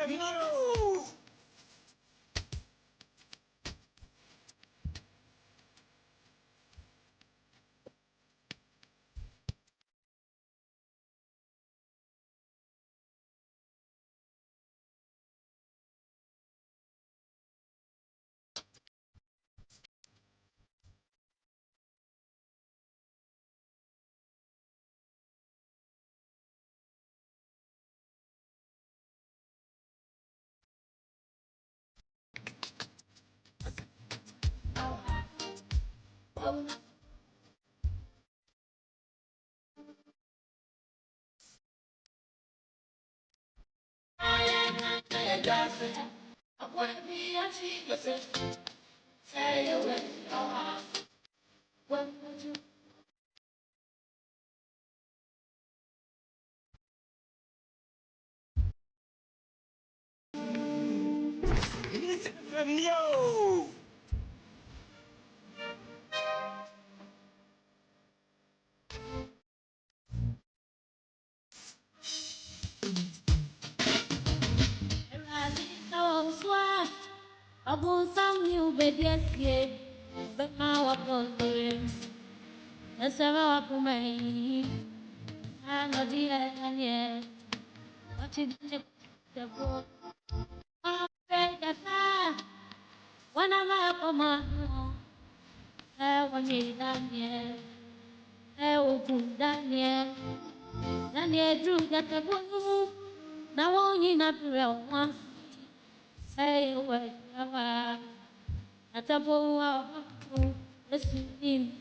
No! Abu Sam you bedie but now upon the Nasama Wakumai and the dear and yet what it the book. When I'm up on my when you Daniel, I will put Daniel, Daniel drew that the book. Now only not real one. Say what at a bow. Listen.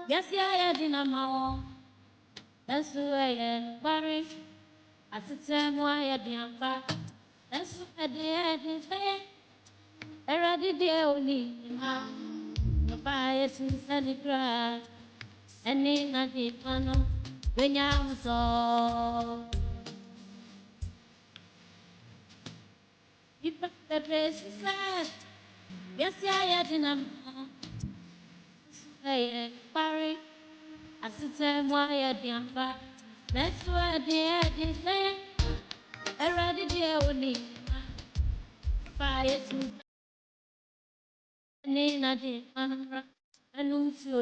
Yes, yeah, dinamo. That's the way worry. At the time, why I didn't back. That's what I did. I read the only. The fire since any cry. And in a deep panel. When I'm so. You put the dress is yes, yeah, dinamo. Hey, worry. At the time, why I didn't back. That's what I did. I read the only. Fire to Nina de Manra Annuncio.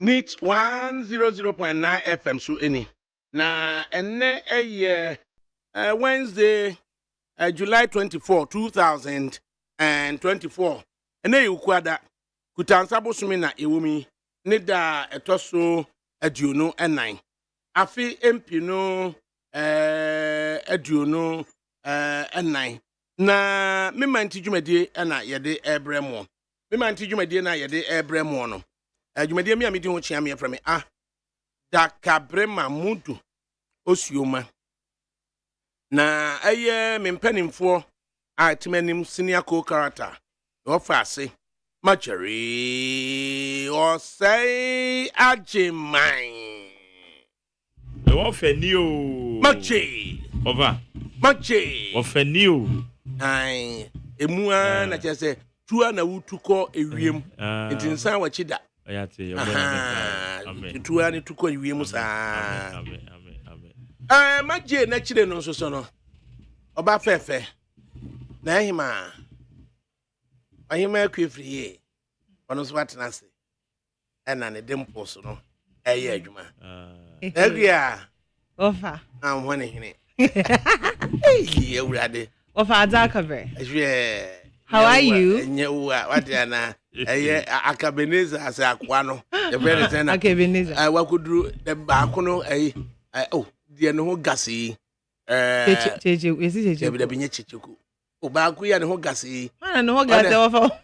Meet 100.9 FM so any. Na enne Wednesday July 24 2024. Ene yukwada kutansa bosumi na ewumi ne da etoso aduonu enan. Afi MP no aduonu enan. Na memanti dwumadie na yede ebremo. Memanti dwumadie na yede ebremo no. Dwumadie mi amedi ho chia me frame ADAKABRI Mamudu Osioma. Na mempanimfo a timanim senior co-character of ase Macheri or say Ajimai. The one for new Machi over Machi of a new emua na chese tua na wutuko ewiem ntinsan wachida ayate tua ni tuko ewiem sa amen Machi na chire no so no oba fefe na ahima ahima kwefriye ono so atena se ɛna ne dimples no ɛyɛ adwuma ɛbia Ofa am hone hene eh awurade Ofa ADAKABRI. How are you? What na Akabeneza as akwa no the very thing Akabeneza wakudru the baako no oh the no gasi cheche the binye checheku o baako ya ne ho gasi no ho gasi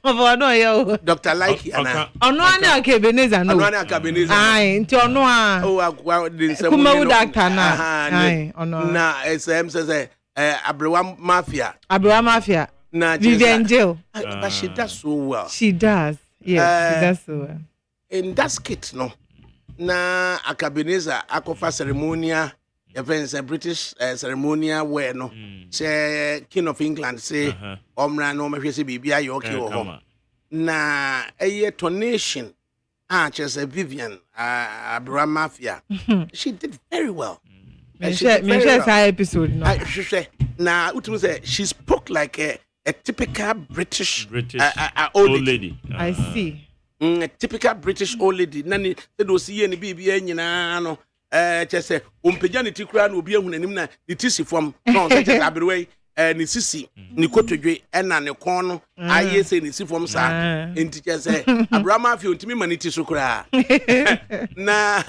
of no yo Dr. Like ana ono ana Akabeneza no ono ana Akabeneza ai nti ono a o akwa de nsem kuma u doctor na ai ono na SM say Abrewa Mafia na Vivian Jill. But she does so well. She does. Yes, she does so well. In that skit, no. Na Akabeneza akofa ceremonial events a British ceremonial where no. Say King of England say omra no me hwese bibia ye okay wo ho. Na eye donation just Vivian Abra Mafia. She did very well. She did episode no. Na utum say she spoke like a typical British old lady. I see. A typical British old lady. Nani they do see any BBA nyina no just say umpeja ni tikura na obi ehun anim na ni tisi fam no say just abirwe ni sisi ni kotodwe na ne kon no aye say ni si fam sa enti just say Abraham afi ontimi maniti so kura na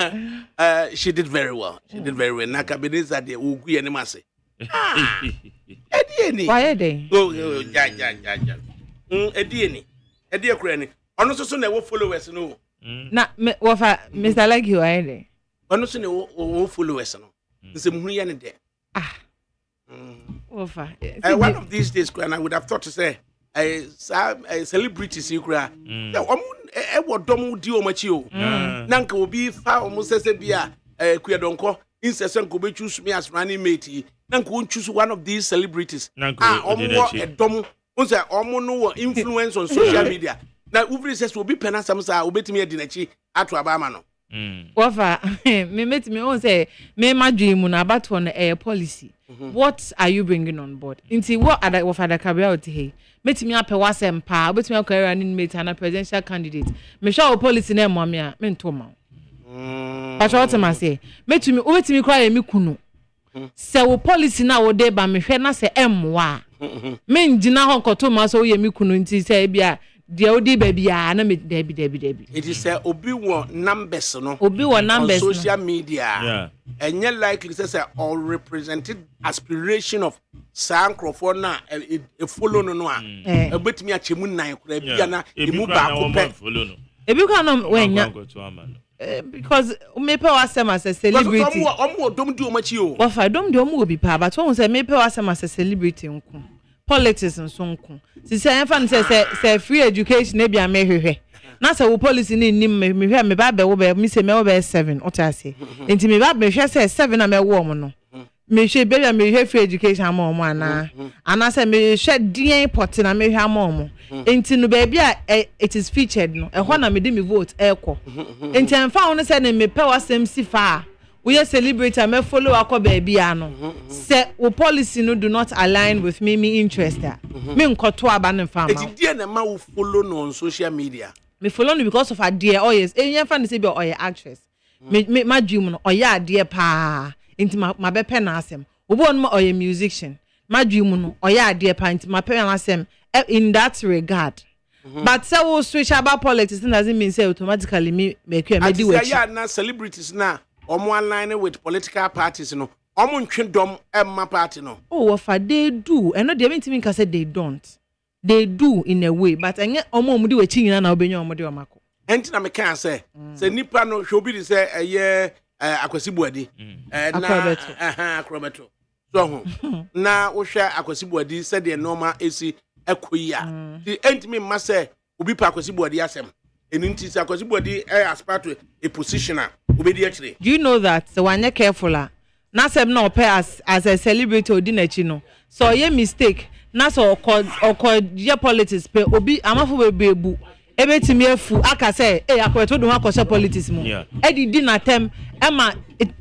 she did very well. Na Akabeneza de ogu ye ne mase. Edieni. Why they? Oh, ja. Edieni kura ni. Ono so na wo followers no. Na wofa Mr. Like you are there. Ono so na wo followers no. Nse muhunu ye ne de. Wofa. One of these days and I would have thought to say a celebrity secret. E wo dom di o machi o. Na nka obi fa o mo sese bia kuyadonko incessant ko be choose me as running mate. Na nka won choose one of these celebrities. Omo e dom unse omo no influence on social media. Na uvri says obi pena sam sa obetimi adi na chi ato abama no. Wofa me metimi on say me madwemu na abato no policy. What are you bringing on board? Inti what wofa ADAKABRI out here? Metimi apɛ wasem pa, obetimi akɔ running mate and a presidential candidate. Me sure policy na mo me a me nto ma. But what am I say? Metimi obetimi kra me kunu. Se wo policy na wo de ba me hwɛ na se emwa. Me ngina ho nkoto ma so ye me kunu nti se bia de odi ba bia na me debi. It is obi wo numbers no. Obi wo numbers on social media. Yeah. And yet likely say all represented aspiration of Sancrophone na e follow no a. Obetimi achemu nan kura bia na emu ba ko pe. Ebi kwa no wenya. Because me pe wasem as a celebrity. Omo dom di omachi o. Wofa dom di omo obi pa, but won say me pe wasem as a celebrity nko. Politics nso nko. Si say enfa no say free education e bia me hwehwe. Na say wo policy ni nim me hwe me ba be wo be me say me wo be 7 otase. Enti me ba me hwe say 7 na me wo mo no. Me hwe be bia me hwe free education ama omo ana say me hwe dien pot na me hwe ama omo. Enti no ba bia it is featured no. E ho na me de me vote ekọ. Enti enfa won say na me pe wasem si fa. We are celebrate me follow akọ ba bia no. Say wo policy no do not align with me interest. Me nkoto aba no fa ma. Eti die na ma wo follow no on social media. Me follow no because of her dear yes. Enyen fa no say be oye actress. Me madwum no oye ade pa. Enti ma be pe na asem. Obo on ma oye musician. Madwum no oye ade pa enti ma pe na asem in that regard. But say we switch about politics doesn't mean say automatically me do what. Yeah, na celebrities na omo align with political parties no. Omo ntwedom emma party no. Oh, what they do. And no dey mean to say they don't. They do in a way, but enye omo di we chi nyina na obenya omo di omako. Enti na me kan say nipa no hwe obi say eye akwasibuadi na akrobeto. So ho. Na wo hwe akwasibuadi say the normal esi ekoya. The enti me ma say obi pa akwasibuadi asem. Eninti say akwasibuadi aspire to a positioner obedi akire. Do you know that so when you careful na sem na ope as a celebrity odi na chi no. So ye mistake na so okọ ye politics pe obi amafo bebebu ebetimi afu aka say akweto do akọ politics mu edidi na tem ema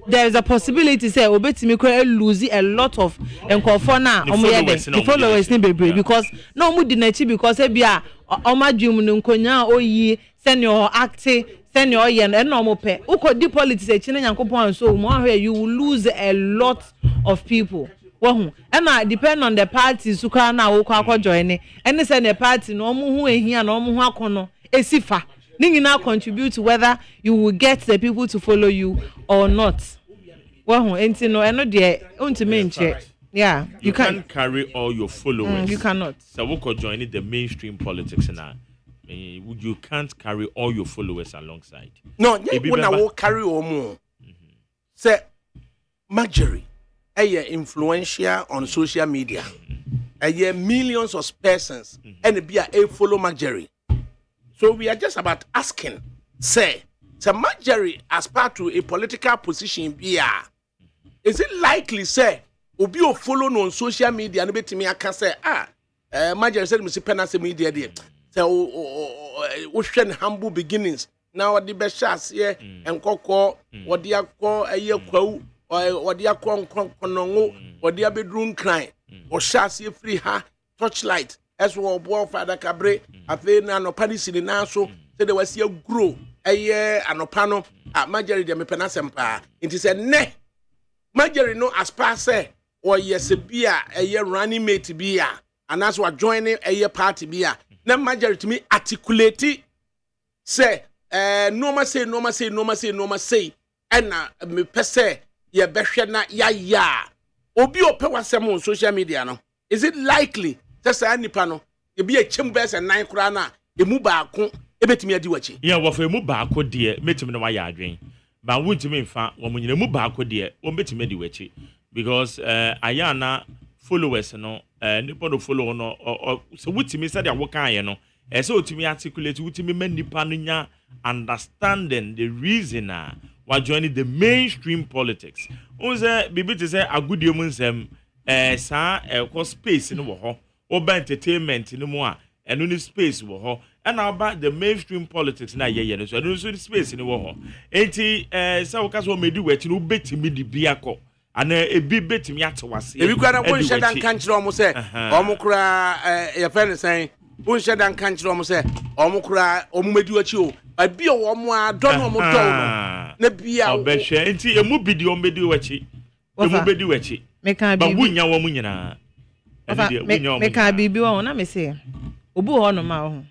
there is a possibility say obetimi ko lose a lot of enkofo na omo ye the followers ni bebre because no mu di na chi because e bia omadwum no nkonya oyi senior acting Send your yen and normal pay. Who could do politics a chin and coupon so more you will lose a lot of people. Well, and I depend on the parties who can now join and they send a party no more who here no more kono a sifa. Ning now contribute to whether you will get the people to follow you or not. Well, and no, I know dear, to mention. Yeah, you can't carry all your followers. You cannot. So we could join the mainstream politics now. You can't carry all your followers alongside. No, you will carry or more. Say, Marjorie, influential on social media. Millions of persons and be a follow Marjorie. So we are just about asking, say Marjorie as part to a political position is it likely, say, Obi o follow no on social media and betimi aka say Marjorie said me see penance media there. Say o humble beginnings. Now the best shots here and koko what they call a year kwa what they call konongo what they bedroom cry or shots here free ha torchlight as well boy father ADAKABRI afi na no panis in na so say there was here grow a year anopano Marjorie de me penance mpa it is a ne Marjorie no as per say or yes bia a year running mate bia and that's what joining a year party bia na Marjorie to me articulate say no say and me pese ye behwe na ya obi ope wasem on social media no is it likely just nipa no e be a chembers and 9 kura na emu baako ebetimi adi wachi yeah wo fa emu baako de metimi na waya adwen ba wuntimi mfa wo munyina emu baako de wo betimi adi wachi because ayana followers no nipa do follow no so wutimi said ya wo kan ye no so wutimi articulate wutimi man nipa no nya understanding the reason why joining the mainstream politics unze bibi te say agudie mu nsem sa ko space no wo ho oba entertainment no mu a eno ni space wo ho and about the mainstream politics na ye no so eno so space no wo ho enti say wo ka so medi wachi no betimi di biako ana ebi betimi atewase ebi kura na won shedan kan kire omo say omo kura ye friend say won shedan kan kire omo say omo kura omo medi wachi o abi o omo a don omo do no na bia obehwe enti emu bidi omo medi wachi emu bedi wachi meka bibi ba wunya wo mu nyina meka bibi wo na me say obu ho no ma ho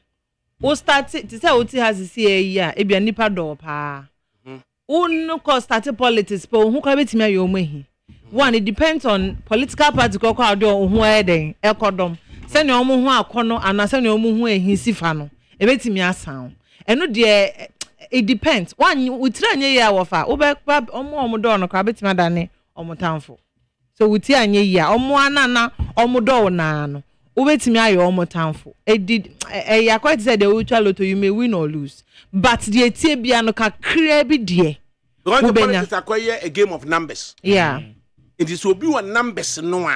o start ti say o ti has see e a ebia nipa do pa un ko start politics po hu ka betimi ayo mahi one it depends on political party ko kwa do hu eden ekodom se ne omo hu akono ana se ne omo hu ehinsifa no e betimi asan eno de it depends one utira nye ya wofa wo be omo do no ka betimi adane omo tanfo so wuti anye ya omo anana omo do na no wo betimi ayo omo tanfo e did ya quite said the ultra lotto you may win or lose but the etie bia no ka kra bi de because the politics acquire a game of numbers. Yeah. It is will be one numbers no.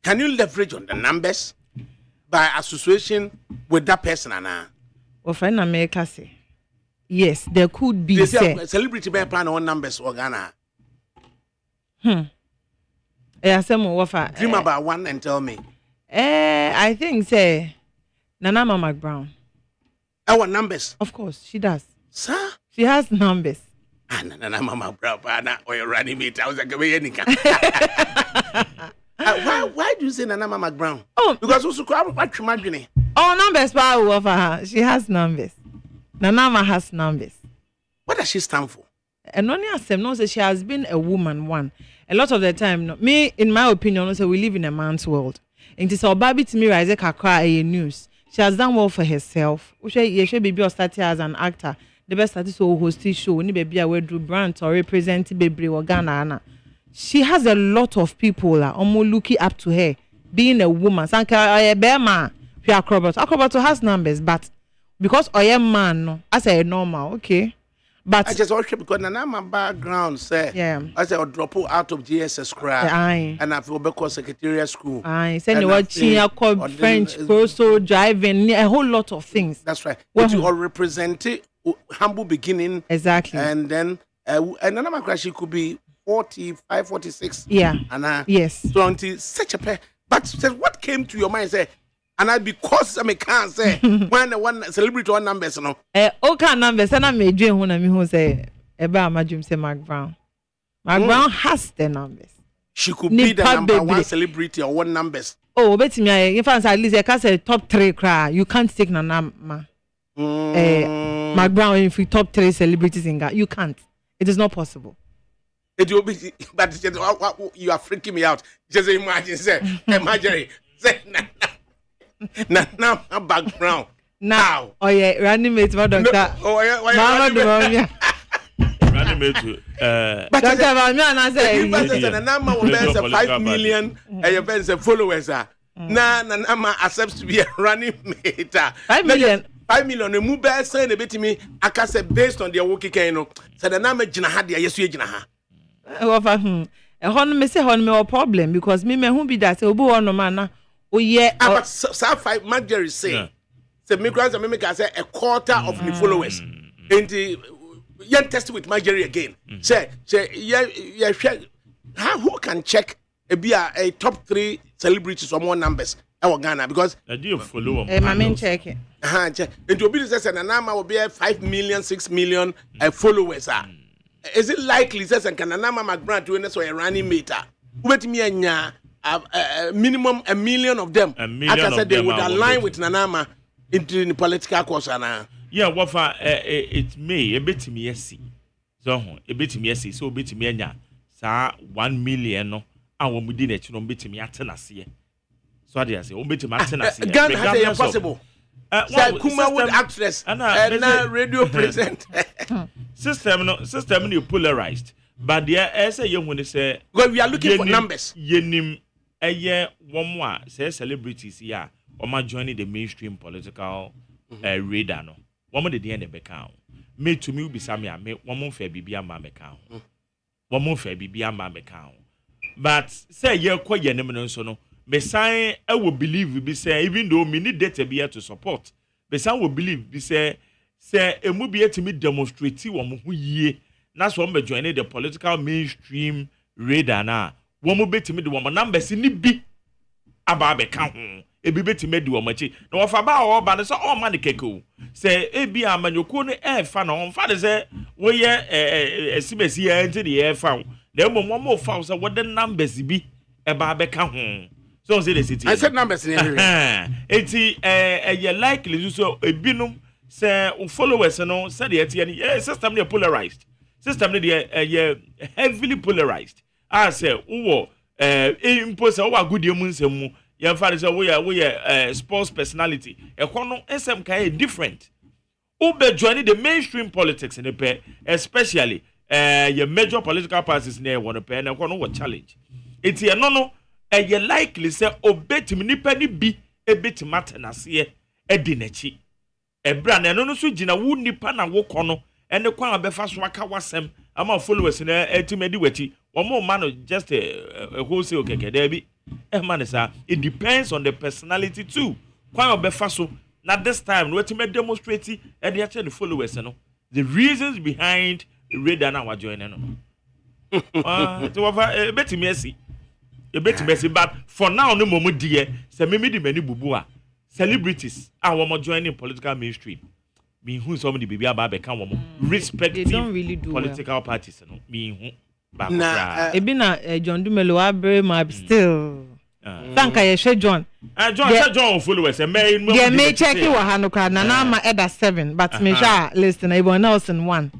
Can you leverage on the numbers by association with that person ana? Well, friend America say. Yes, there could be they say celebrity by plan on numbers or Ghana. Yeah, some wafa. Dream about one and tell me. I think say Nana Mama Brown. Our numbers. Of course, she does. Sir? She has numbers. Nana Mama Brown, or your running mate. I was like, why do you say Nana Mama Brown? Oh, because also what you imagine. Oh, numbers power for her. She has numbers. Nana has numbers. What does she stand for? And only as them knows that she has been a woman one. A lot of the time, no, me, in my opinion, also we live in a man's world. And it's our baby to me, Rise Kakra a news. She has done well for herself. She should be started as an actor. The best artist who host show ni baby a do brand or represent baby or Ghana. She has a lot of people almost looking up to her being a woman. Sanka a bear man, acrobat has numbers, but because I am man, no, I say normal, okay. But I just also because my background say I say I'll drop out of GSS crowd and I feel because secretariat school. I said you watching French, also driving a whole lot of things. That's right. But you all represent humble beginning. Exactly. And then another crash she could be 45, 46. Yeah. And yes. So until such a pair. But what came to your mind say and I because I can't say when one celebrity one numbers no. Okay numbers and I made you when I mean who say about my dream say Mark Brown. Mark Brown has the numbers. She could be the number one celebrity or one numbers. Oh, bet me if at least I can say top 3 cry. You can't take Nana Mark Brown if you top 3 celebrities in Ghana. You can't. It is not possible. It will be, but you are freaking me out. Just imagine, say, now background. Now, oh yeah, running mate, what doctor? Oh yeah, running mate. But I say, the number of 5 million followers. Na accepts to be a running mate. 5 million. 5 million. The move saying a bit to me. I can say based on their working kano. So the number Jina had the yes, Jina. A hon me say hon me a problem because me who be that obu ono man oh yeah. But so 5 Marjorie say me grants and me can say a quarter of the followers. And the young test with Marjorie again. Say yeah who can check a top 3 celebrities or more numbers our Ghana because I do follow my main check it. Check. And to be says and number will be 5 million 6 million followers are. Is it likely that Kananama McBrand to so a running meter? Wait me minimum 1 million of them. Like I said, they would align with Nanama into the political course. Yeah, what for it may a bit me see. So a bit me see, so bit me sa 1 million no. I won't be doing it, you know, bit me at Tennessee. So I say, bit me at Tennessee. Ghana has a possible. Kuma would actress and radio present. System you polarized, but there as a young one say well, we are looking for numbers. Yenim a year one more say celebrities here or my joining the mainstream political radar no. One more the end of the count. Me to me be some me one more fair BB and mamma count. One more fair BB and mamma count. But say you're quite your name so no. Beside I will believe we be say even though me need data be here to support. Beside will believe be say a movie to me demonstrate one who ye. That's one me join the political mainstream radar na. One more to me the one numbers in the be about be count. E be to me do one much. No of about all but so all money keko. Say e be a man you couldn't air fan on father say we a CBC here into the air found. Then one more found what the numbers be about be count. So say the city. I said numbers in everywhere. You likely so a binum say followers no say the system they polarized. System they heavily polarized. I say impose our good yemunsemu. Your father say we sports personality. E kono SM kind different. Ube joining the mainstream politics in the pair, especially your major political parties near one pair and kono what challenge. It's here no. You likely say obey me nipa ni bi e bit matter na se e di nachi e bra na no so gina wu nipa na wo kono e ne kwan abefa so aka wasem ama followers na etimedi wachi omo man no just a wholesale keke there bi e man say it depends on the personality too kwan abefa so na this time no etimedi demonstrate e dey ache the followers no the reasons behind the radar na wa join no to wa bet me see a bit messy, but for now, no more dear. Say, me the many bubua celebrities. I want joining political mainstream. Me who somebody be about become respect. They don't really do political parties. No, me who. Nah, John Dumelo Abre map still. Thank I share John. John followers. Yeah, may check you Hanuka. Nana ma Eda 7, but me sha listen. Everyone else in 1.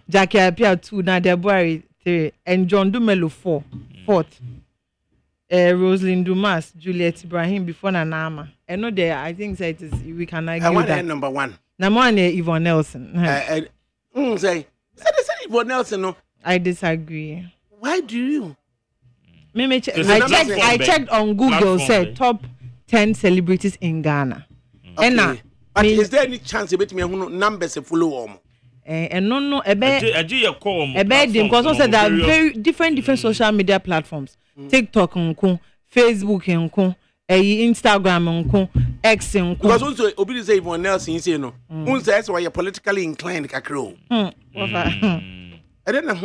Jackie appear 2. Now Deborah 3, and John Dumelo 4th. Rosalind Dumas, Juliet Ibrahim before Nanama. I know there. I think that it is we can argue I want that. Number 1. Number 1 Yvonne Nelson. Say Yvonne Nelson. No, I disagree. Why do you? I checked on Google. Said top 10 celebrities in Ghana. Okay. But is there any chance you bet me numbers follow on? And no, because also there are very different social media platforms. TikTok nko, Facebook nko, Instagram nko, X nko. Because also obedi say Yvonne Nelson say no. Unsa say why you politically inclined kakro. I don't know.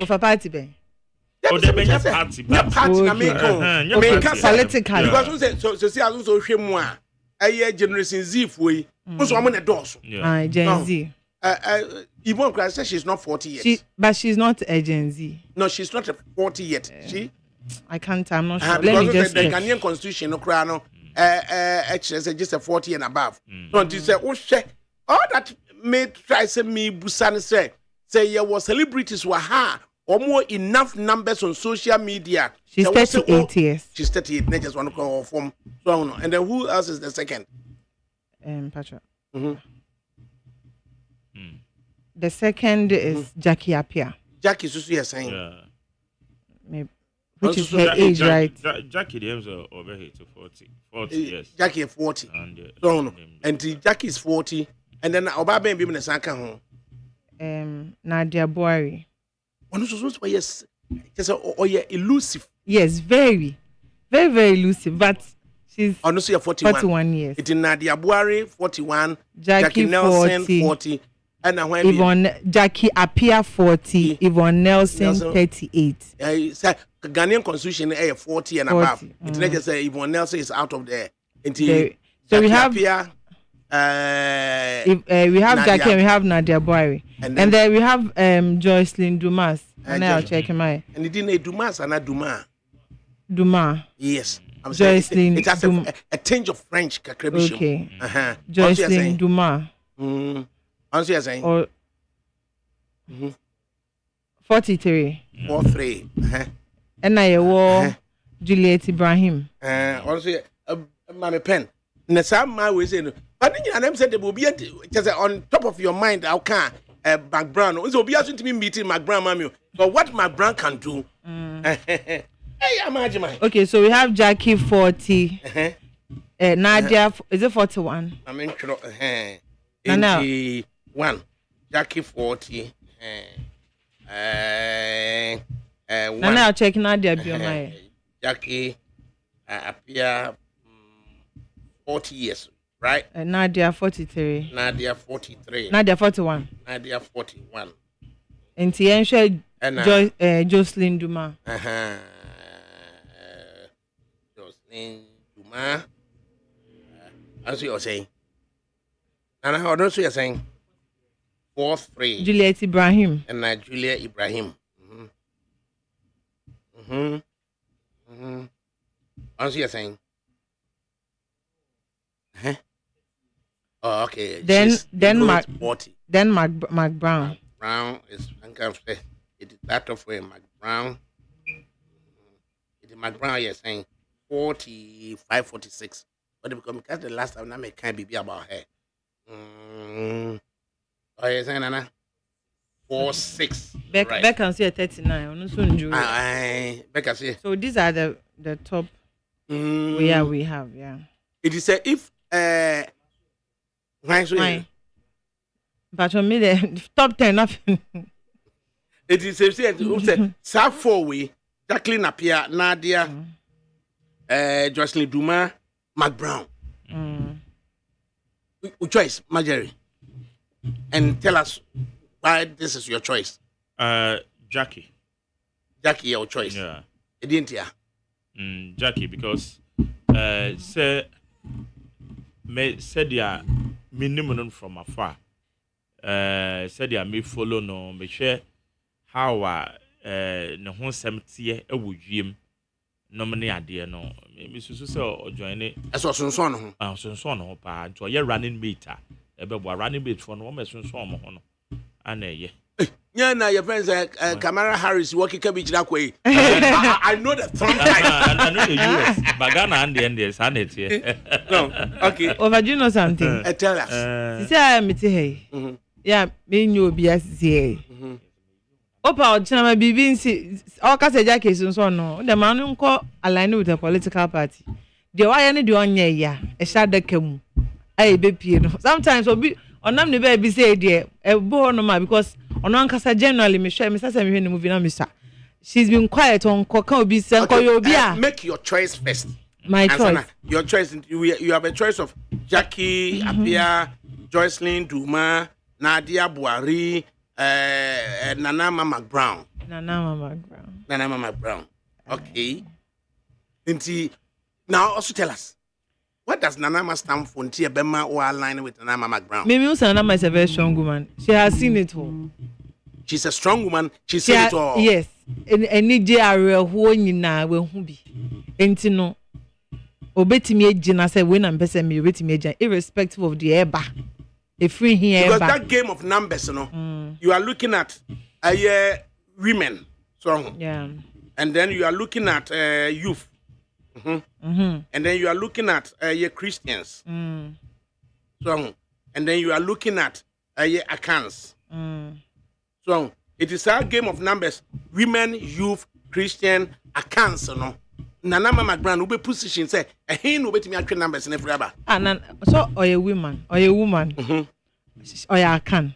Of a party be. Oh, they been party, na party na make politically. Because we say so see as so hwe mu a generation Z foi. So am na doso. Gen Z. Yvonne Christ says she's not 40 yet. But she's not a Gen Z. No, she's not 40 yet. She I can't, I'm not sure. Let me just the check. Ghanaian constitution no cry no actually say just a 40 and above. So until say oh all that made try say me busan say you was celebrities were ha or more enough numbers on social media. She's 38 years. She's 38. They just want to call from so and then who else is the second? Patrick. The second is Jackie Appiah. Jackie Susu is saying. Maybe, which is her age, right? Jackie the are over here to 40 years. Jackie is 40. And Jackie is 40. And then Obaba and Bimina Sanka home. Nadia Buari. Yes, just elusive. Yes, very, very, very elusive. But she's honestly 41 years. It is Nadia Buari 41, Jackie Nelson 40. And when Yvonne Jackie Appiah 40, Yvonne Nelson 38. Ghanaian constitution 40 and above. It's not just say Yvonne Nelson is out of there. So we have Appiah, we have Jackie and we have Nadia Buari. And then we have Joycelyn Dumas. And I'll check my. And it didn't Dumas and not Dumas. Dumas. Yes. I'm Joycelyn. It has a tinge of French. Okay. Joycelyn Dumas. Answer you're saying? 43. 43. And I wore Juliet Ibrahim. Also, my pen. Nesam my way saying, but then I'm saying there will be just on top of your mind. How can background? So be asking to me meeting McBrown, mammy. But what McBrown can do? Hey, imagine. Okay, so we have Jackie 40. Nadia, is it 41? I mean, 81. Jackie 40. And I'll check Nadia Biomai. Jackie Appiah 40 years, right? Nadia 43. Nadia 43. Nadia 41. Nadia 41. And Tiensha Joycelyn Dumas. Joycelyn Dumas. As you're saying. And how don't you're saying? 4-3. Juliet Ibrahim. And Julia Ibrahim. As you're saying. Oh, okay. Then McBrown. Then McBrown. McBrown is it is that of way McBrown. It is McBrown. You're saying 45, 46. But because the last time I can't be about her. Oh, you're saying Nana 4-6. Becca say 39. Becca say. So these are the top. We have. It is if why? But for me, the top 10 nothing. It is say South 4 way. Jacqueline Appiah, Nadia, Joycelyn Dumas, McBrown. Choice, Marjorie. And tell us why this is your choice. Jackie, your choice. Yeah. It didn't hear. Jackie, because said they are minimum from afar. Said they are me follow no me share how no one 70 a would dream nominee idea no me so join it as was son no pa to your running meter running mate for no me so mo ho no ana ye na your friends Kamala Harris working cabbage that way. I know that from I know the US but Ghana and the Indians and it no okay over do you know something tell us say I am hey yeah me you be as say Opa Ochina bibi nsi o ka say Jackie so no the man nko align with the political party the why ne de onye ya e sha daka mu ai be pie no sometimes obi onam ne be say there e bo no ma because ono ankasa generally me share me say me hwe movie na me sa she's been quiet on koka obi say nko yo obi a make your choice first. My choice. Your choice. You have a choice of Jackie Appiah, Joycelyn Dumas, Nadia Buari, Nana McBrown. Nana Mama Brown. Nana Mama Brown. Okay. Now also tell us, what does Nana Mama stand for? Until Bema or align with Nana Mama Brown. Maybe Nana Mama is a very strong woman. She has seen it all. She's a strong woman. She's seen it all. Yes. Any day I will na we hu bi. Enti no. Obetimi agina say when am person me obetimi agina irrespective of the eba. A free here because that game of numbers, you are looking at women, so yeah, and then you are looking at youth, and then you are looking at Christians, so and then you are looking at accounts, so it is a game of numbers: women, youth, Christian, accounts, Nana Mama Brown will be position say he no bet me actual numbers in every other. So or a woman, or a can.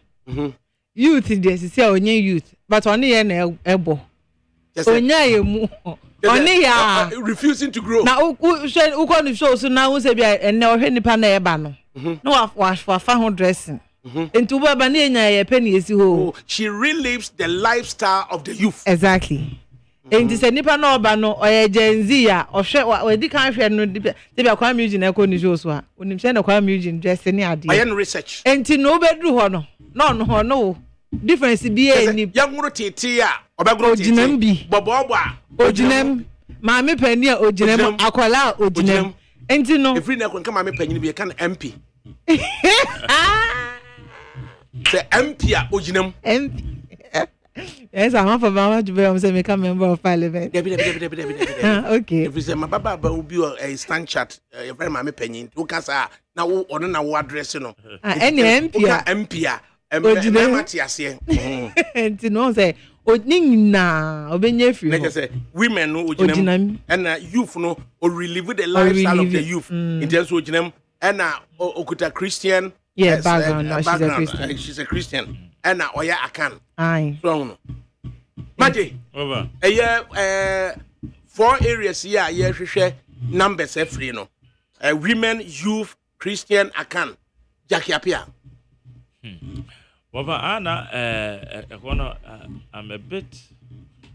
Youth is say onye youth, but only na ebo. Onye emu. Only ya refusing to grow. Na u kon show so na u say bia enne ohwe nipa na eba no. No wa fa ho dressing. Enti u baba na enya ye pe na esi ho. She relives the lifestyle of the youth. Exactly. Enti se nipa na oba no oye Gen Z a ohwe we di kan hwe no de bia kwa music na ko ni show so a onim se na kwa music dress ni ade. Oye research. Enti no bedru ho no. No difference be any yanguro tete a obaguro tete ojinam bi bobo a ojinam maame pani a ojinam akwala a ojinam enti no every na kon maame pani bi kan MP say MP a ojinam MP yes I'm for mama to be am say make a member of parliament okay if you say my baba will be a stand chat every maame pani to kasa na wo ono na wo address no any MP a enti no say odinina obenye free like I say women no ojinam and youth no or relive the lifestyle of the youth in terms of ojinam and okuta Christian background she's a Christian and oya akan aye so no maji over 4 areas here hwehwe numbers free no women, youth, Christian, akan Jackie apia. Well, Anna, I'm a bit.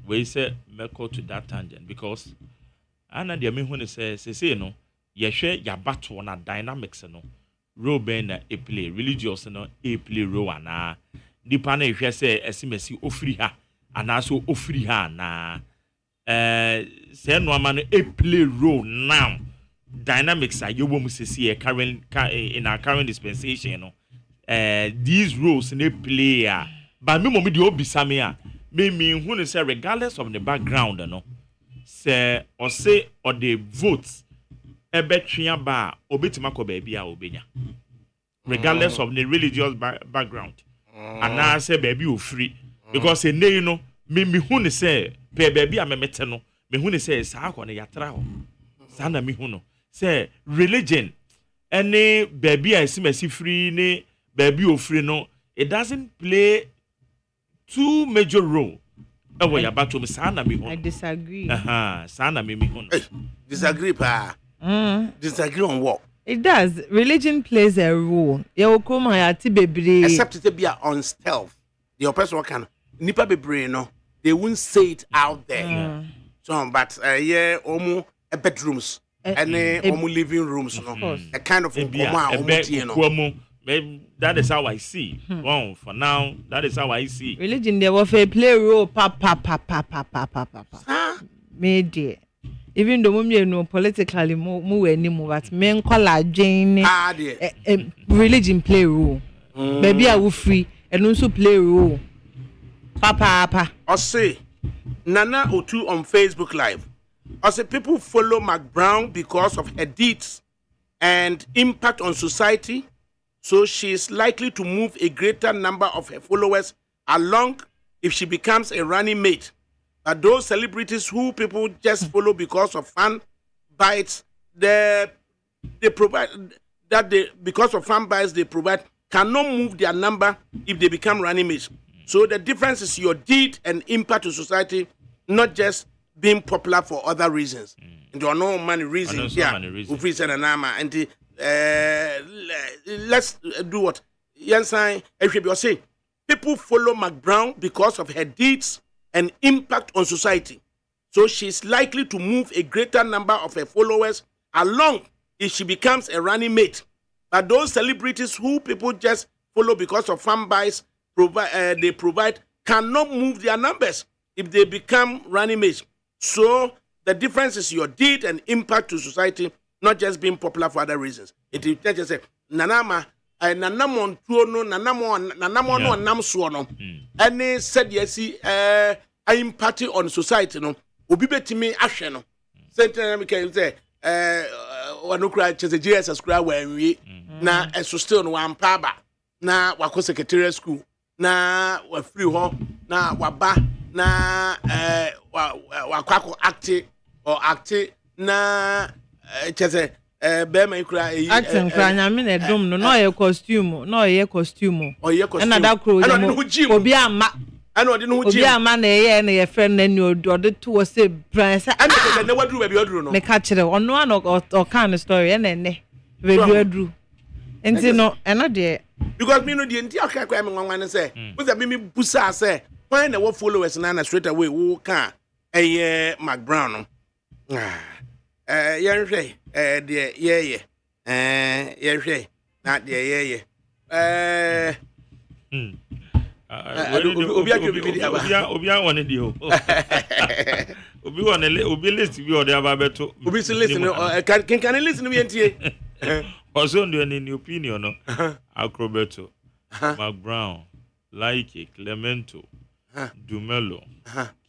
We say go to that tangent because Anna, the when say no, you share your battle on a dynamics no, role being a play religious no a play role na. The panel if you say SMS ofri ha, and also ofri ha na. Say no man a play role now. Dynamics are you won't see current in our current dispensation, you know. These roles in a player, but me mommy the obisame me who say regardless of the background, no, say or the votes, a betria bar obitimako baby obenya, regardless of the religious background, and now say baby you free because say you know me who say pe baby am meteno me who say sa ko na yatra ho sana me who no say religion any baby I see free ne baby ofri no it doesn't play too major role ewo ya bato me sana me who I disagree sana me who no disagree pa disagree on what it does religion plays a role ya okoma ya ti bebre except it be on stealth the person can nipa bebre no they won't say it out there so but yeah omu bedrooms and omu living rooms no a kind of that is how I see. Well, for now, that is how I see. Religion they will play role pa. Me dear. Even though we know politically more anymore, but men call our Jane religion play role. Baby I will free and also play role. Papa. I say Nana Otu on Facebook Live. I say people follow Mac Brown because of her deeds and impact on society. So she is likely to move a greater number of her followers along if she becomes a running mate. But those celebrities who people just follow because of fan bites, they provide that because of fan bites they provide cannot move their number if they become running mates. So the difference is your deed and impact to society, not just being popular for other reasons. And there are no money reasons. And let's do what Yansan say. People follow Mac Brown because of her deeds and impact on society. So she's likely to move a greater number of her followers along if she becomes a running mate. But those celebrities who people just follow because of fan buys they provide cannot move their numbers if they become running mates. So the difference is your deed and impact to society, not just being popular for other reasons. It is just say nanama nanamon tuono nanamo no nam so no. Any said yes impact on society no. Obi betimi ahwe no. Say me can say wanukra chese Jesus kra wanwie na eso still no wampa ba na wako secretariat school na wa free ho na waba na wakwako acte na chese be man kra acting kra nyame na dum no ye costume na da kro obi ama ana odi no obi ama na ye na ye friend na ni odi to say prince ana na waduru ba bi oduru no me ka kire ono an o kan story na ene be bi oduru enti no eno de because me no de enti akakwa me nwanwan say we say me busa say when na followers na straight away wo kan Mac Brown no yen hwe de ye yen hwe na de ye obi one di ho obi list bi ode aba beto obi si list no can list no yentie also ndo ni opinion no Acrobeto Mac Brown Laike Clemento Dumelo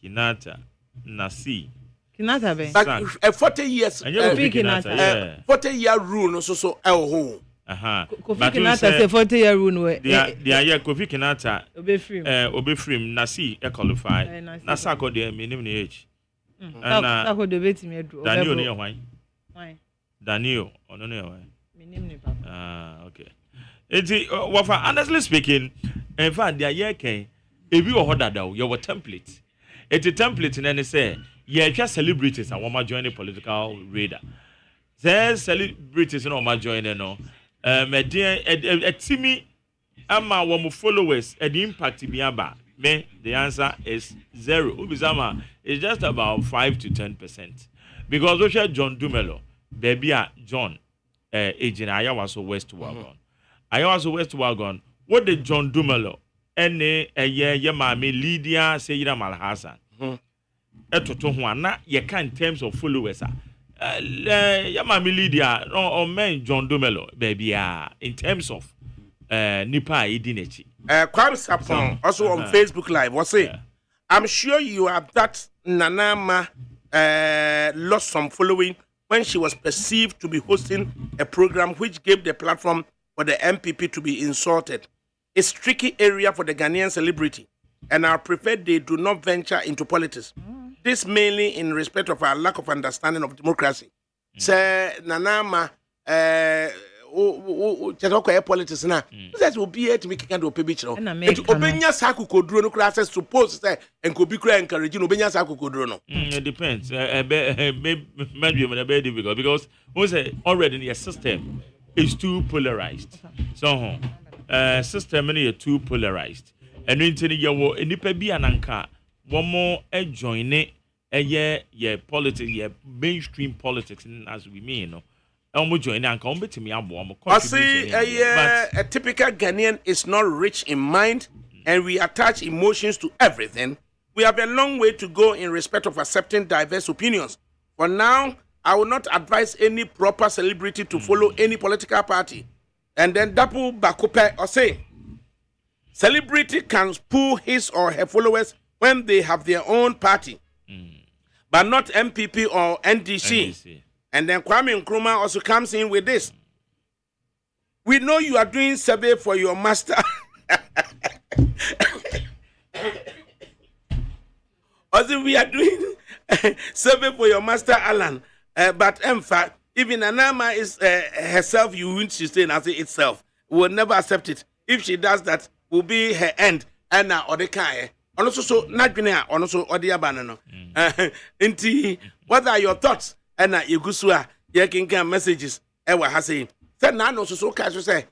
Kinata Nasi Kinata be 40 years 40-year rule no so ho Kofi Kinata say 40-year rule no dia Kofi Kinata obefrim Nasi e qualify na sako de minim ne age na sako de betimi edu Daniel ne hwan Daniel ono ne hwan minim ne papa okay wafa honestly speaking in fact dia ye ken ebi wo hodada wo your template template na ne say ye twa celebrities and woma join the political radar say celebrities no woma join no medien etimi ama wo followers and the impact bi aba me the answer is 0 ubizama is just about 5 to 10% because we share John Dumelo baby John agent Ayawaso West Wagon Ayawaso West Wagon what the John Dumelo ene ye maami Lydia Seyira Malhassan etoto ho ana ye kan terms of followers ye maami Lydia or men John Dumelo baby in terms of nipa idinechi Kwame Sapon also on Facebook Live was say I'm sure you have that Nanama lost some following when she was perceived to be hosting a program which gave the platform for the MPP to be insulted. It's tricky area for the Ghanaian celebrity, and I prefer they do not venture into politics. This mainly in respect of our lack of understanding of democracy. Say Nanama politics na that will be here to make kind of beach no obenya sakukoduro no class suppose say enko bi kura encourage no obenya sakukoduro no it depends maybe difficult because we say already in your system is too polarized so system is too polarized and into your nipa bi ananka one more join it ye politics ye mainstream politics as we mean no I see a typical Ghanaian is not rich in mind and we attach emotions to everything. We have a long way to go in respect of accepting diverse opinions. For now, I will not advise any proper celebrity to follow any political party. And then Dapu Bakupe or say, celebrity can pull his or her followers when they have their own party, but not MPP or NDC. And then Kwame Nkrumah also comes in with this. We know you are doing survey for your master. Also, we are doing survey for your master Alan. But in fact, even Anama is herself, you won't sustain as itself. We will never accept it. If she does that, will be her end. Anna or the Kai. Also, so not Guinea, also or the Abanano. What are your thoughts? And you go to your messages. Ewa has say, said Nano so cash say,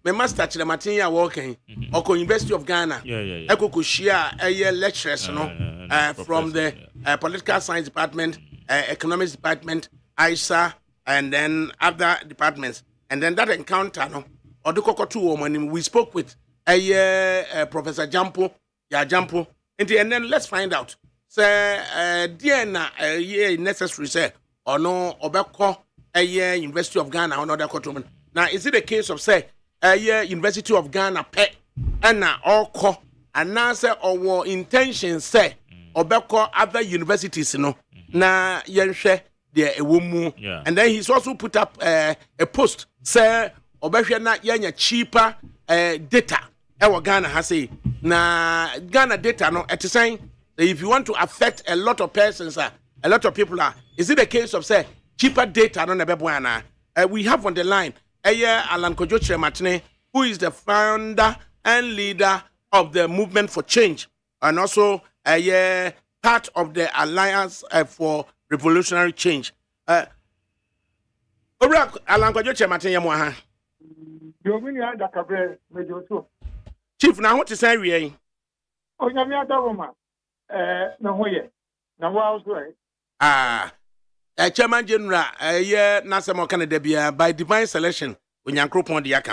me master chiramatin ya working oko University of Ghana eko ko share lecturers no from the political science department, economics department, ISA, and then other departments. And then that encounter no odukokotu woman we spoke with Professor Jampo and then let's find out say dear na necessary say or no obeko University of Ghana or another country. Now is it a case of say University of Ghana pay and na all and now say our intention say obeko other universities na yenhwe there ewomu and then he's also put up a post say obehwe na yenya cheaper data ewo Ghana ha say na Ghana data no at saying if you want to affect a lot of persons a lot of people is it a case of say cheaper data no na we have on the line Alan Kojo Chrematine, who is the founder and leader of the Movement for Change and also part of the Alliance for Revolutionary Change. Alan Kojo Chrematine yamwa Domini ADAKABRI mejoso. Chief, na what is say we? Onyame adawoma na hoye. Na wa also Chairman General, Nasemo Canada Bia by divine selection, when Yankropon de Yaka.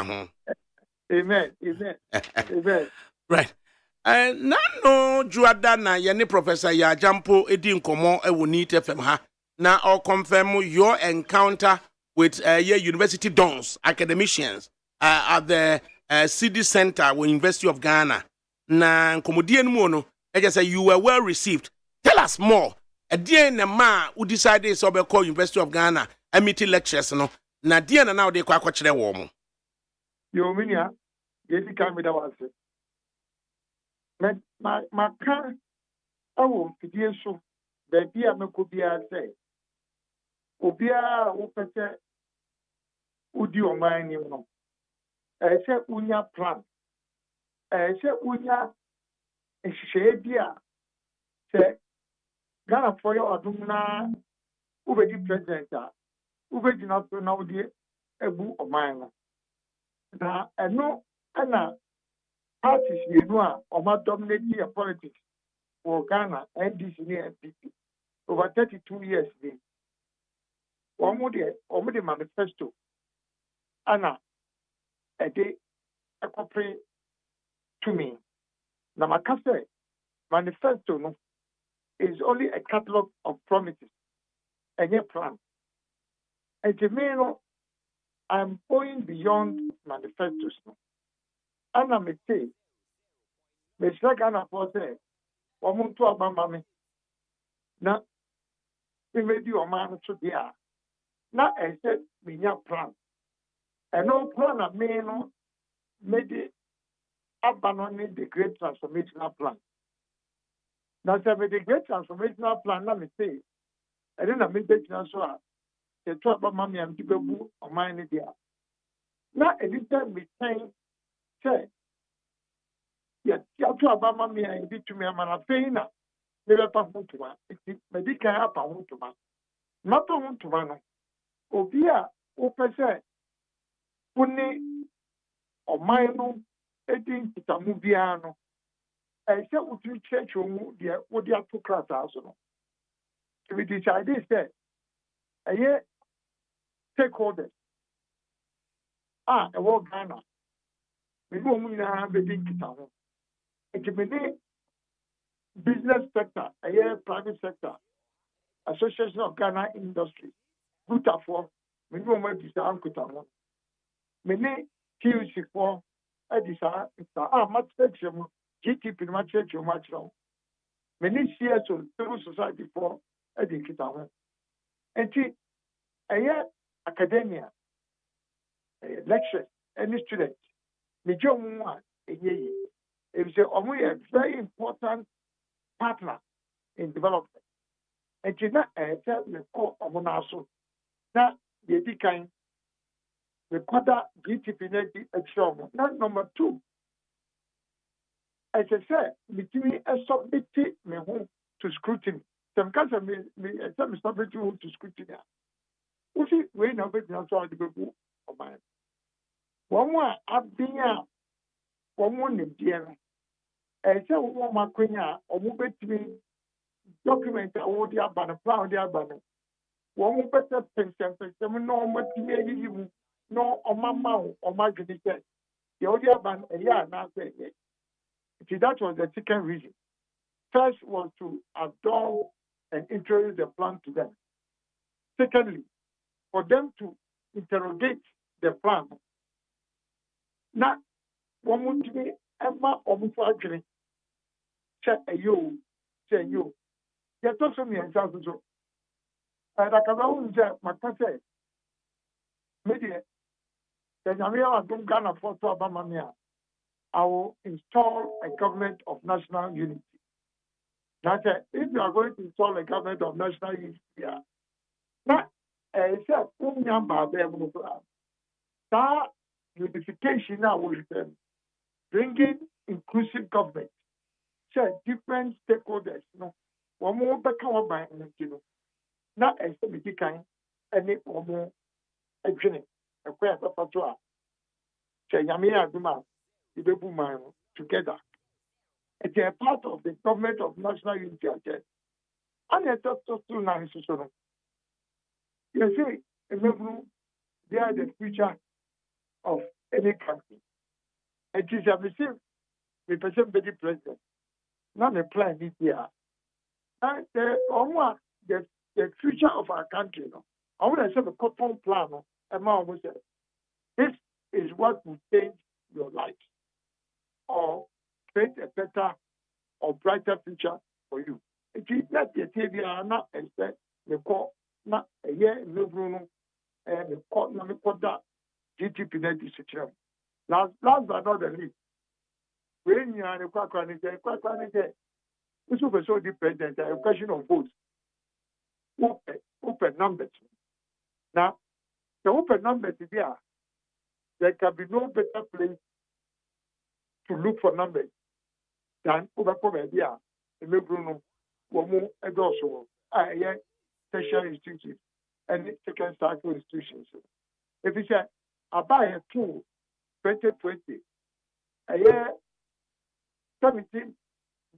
Amen. Right. No, Juadana, Yanni Professor Ya Jampo, Edin Komo, Ewunit FM ha. Now, I'll confirm your encounter with university dons, academicians at the CD Center with University of Ghana. Na Komodian Mono, I just say you were well received. Tell us more. A dear na ma who decided so be call University of Ghana a meeting lectures no na dear na now they kwa chere wo mo yo minia yesi kan me da wase ma kan awo fidie so da bia me ko bia say obia wo pese udi o man ni no se unya plan se unya ehye bia se Ghana for your adumna ubedi president ubedi na so na odi ebu oman na eno ana parties yenu a oma dominate your politics for Ghana NDC and NPP over 32 years dey omo de manifesto ana ede ekopre to me na makase manifesto no is only a catalog of promises and a plan. And to me, I'm going beyond manifestos. And I'm a say, Mr. Ghana for say, Omuntu Abamami, na, we made you a man to be a. Now I said, we have plan. And no plan of me, no, made it abandoning the great transformational plan. Now, the great transformational plan, let me say, I didn't make the transfer. The talk about mommy and people on my idea. Now, anytime we say, yes, you talk about mommy and be to me, I'm a pain. Never pass on to one. It's medical help. I want to man. Not on to one. Obia, Opesa, Puni, or Mino, 18 to Mubiano. I said, would you check your mood, dear? What you have to class also? To be decided, said, I hear stakeholders. A world Ghana. We go have a big town. It's a business sector, a year private sector, Association of Ghana Industry, good for we go more design Kutan. Many TUC for a design, much section. GTP much church much now. Many years on civil society for education. And academia, lectures, any student, the job one a year. It is a very important partner in development. And you know, I tell the core of an also that the kind the quarter GTP net extra. Not number two. As I said, between a submit me home to scrutiny. Some cancer me submit to scrutiny. We see, we know, but not all the people of mine. One more up there, one more in the and so one more queen, or move it to me document all the abandon, plan the abandon. One more better pension, no more to me, no on my mouth or my genital. The only abandon, yeah, now say it. See, that was the second reason. First was to adopt and introduce the plan to them. Secondly, for them to interrogate the plan. Now, one would be Emma or Mufagri, say you, Yet also me and so. And I can only say, my cousin, media, the Yamia don't Ghana for Abamania. I will install a government of national unity. Now, if you are going to install a government of national unity, now, I said, that unification now will bringing inclusive government. So different stakeholders, one more back our by not as the kind any or more a training, a queer papa. Say Yamia Duma, the Bebu man together. It's a part of the government of national unity. And I thought to nice. You see, they are the future of any country. It is a mistake. The person be the president. Not a plan this year. And the future of our country. I want to say a couple plan. This is what will change your life or create a better or brighter future for you. It is not the TV, not expect the call, not a year in the Bruno, and the court, not the quarter GDP net decision. Last but not the least, when you are the Quackranite, this will be so dependent, a question of votes. Open numbers. Now, the open numbers is there can be no better place to look for numbers than overcome idea. The Bruno, Womo, and also tertiary institutions and second cycle institutions. If you say, I buy a tool 2020, a year 17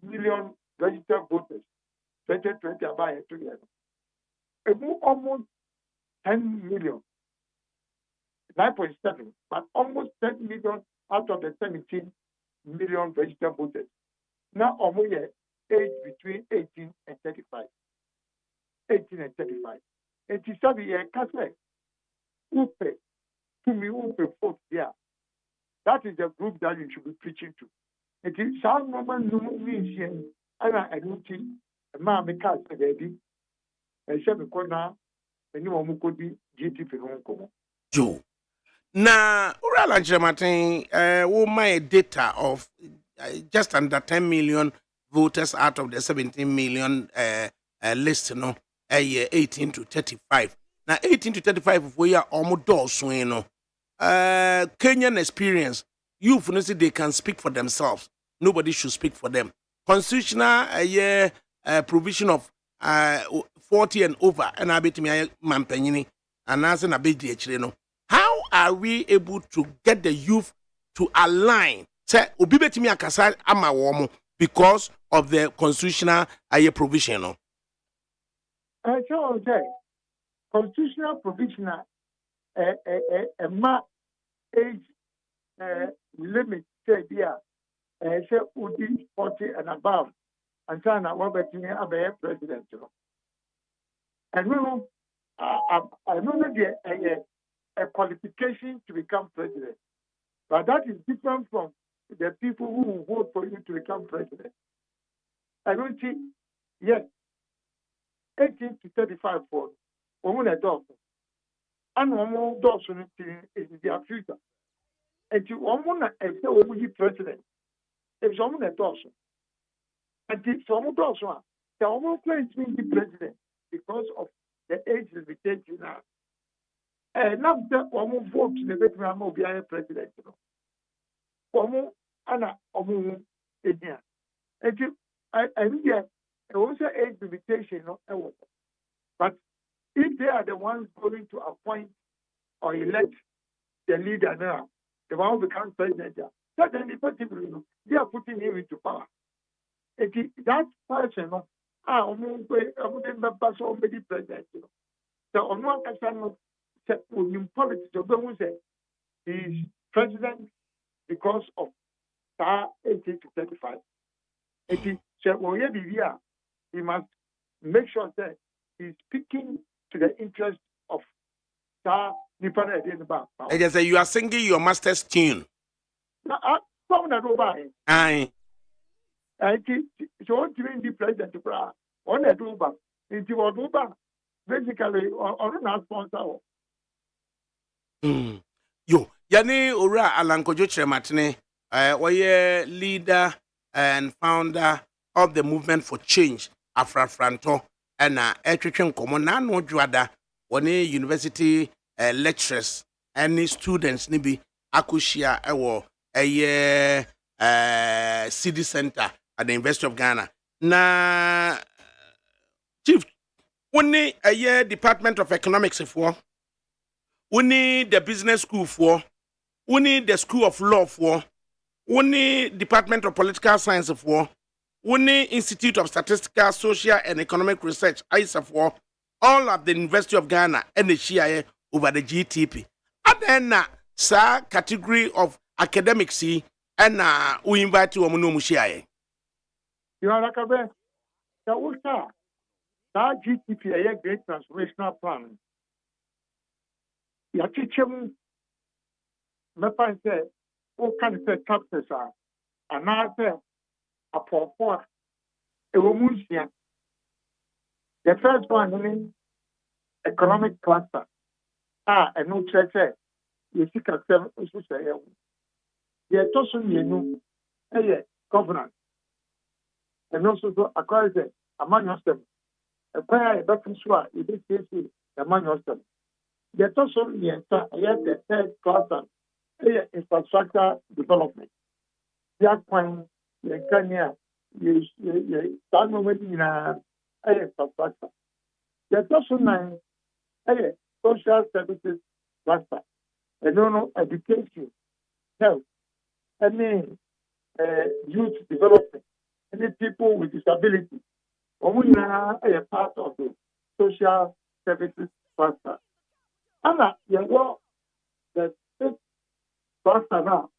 million registered voters, 2020, I buy a 2 years. Almost 10 million, 9.7, but almost 10 million out of the 17 million registered voters. Now, almost age between 18 and 35. 18 and 35. And to study a Catholic, Upe, to me, Upe, folks there. That is the group that you should be preaching to. It is some moment, no means here, and I don't think a man may cast a baby, and shall be called now, and you want to be GTP Hong Kong. Joe. Na Urala Jamatin, my data of just under 10 million voters out of the 17 million list, 18 to 35. Now, 18 to 35, we are almost doing, Kenyan experience, youth, they can speak for themselves. Nobody should speak for them. Constitutional provision of 40 and over, and I bet me Mampenini, and as an abedi. How are we able to get the youth to align? Say, Obibetimi Akasa Amawomo because of the constitutional provision. So, constitutional provision, a age limit, say, say, 40 and above, and so on, what about president? And I know a qualification to become president, but that is different from the people who will vote for you to become president. I don't think, yes, 18 to 35 for women adults. And one adults is their future. And to woman and say, oh, we president. If someone adults, and if someone adults, the woman claims to be president because of the age limitation now. And now that woman vote in the veteran will be a president. Woman, Anna, woman, and I think also age limitation, but if they are the ones going to appoint or elect the leader now, the one who becomes president. Then effectively, they are putting him into power. That person, somebody president. So on one occasion, in politics, he's president because of 18 to 35. He must make sure that he's speaking to the interest of Nippon in the back. I just say you are singing your master's tune. Aye. So during the president on the Duba, into Duba, basically on not sponsor. Yo, yani ora Alankojo Chrematine, leader and founder of the movement for change, Afra Franto, and Etwetwen Komo na no dwada, one university lecturers and students nibi akushia ewo city center at the University of Ghana. Na chief, one Department of Economics for. We need the business school for, we need the school of law for, we need Department of Political Science for, we need Institute of Statistical, Social and Economic Research, ISA for, all of the University of Ghana and the CIA over the GTP. And then, category of academics, and we invite you to Mushia. You are like a best. That GTP, a great transformational plan. Ya teaching me find say o can say taxes and now say a poor e wo musia. The first one is economic cluster. And no church you see can say so say the tosun yenu governance. And also so acquire say among yourself. A prayer that is sure you did say among yourself. The person the third cluster infrastructure development. That point, the Kenya, start moving in infrastructure. The person social services cluster. Education, health, any youth development, any people with disability. We are a part of the social services cluster. And the state cluster now,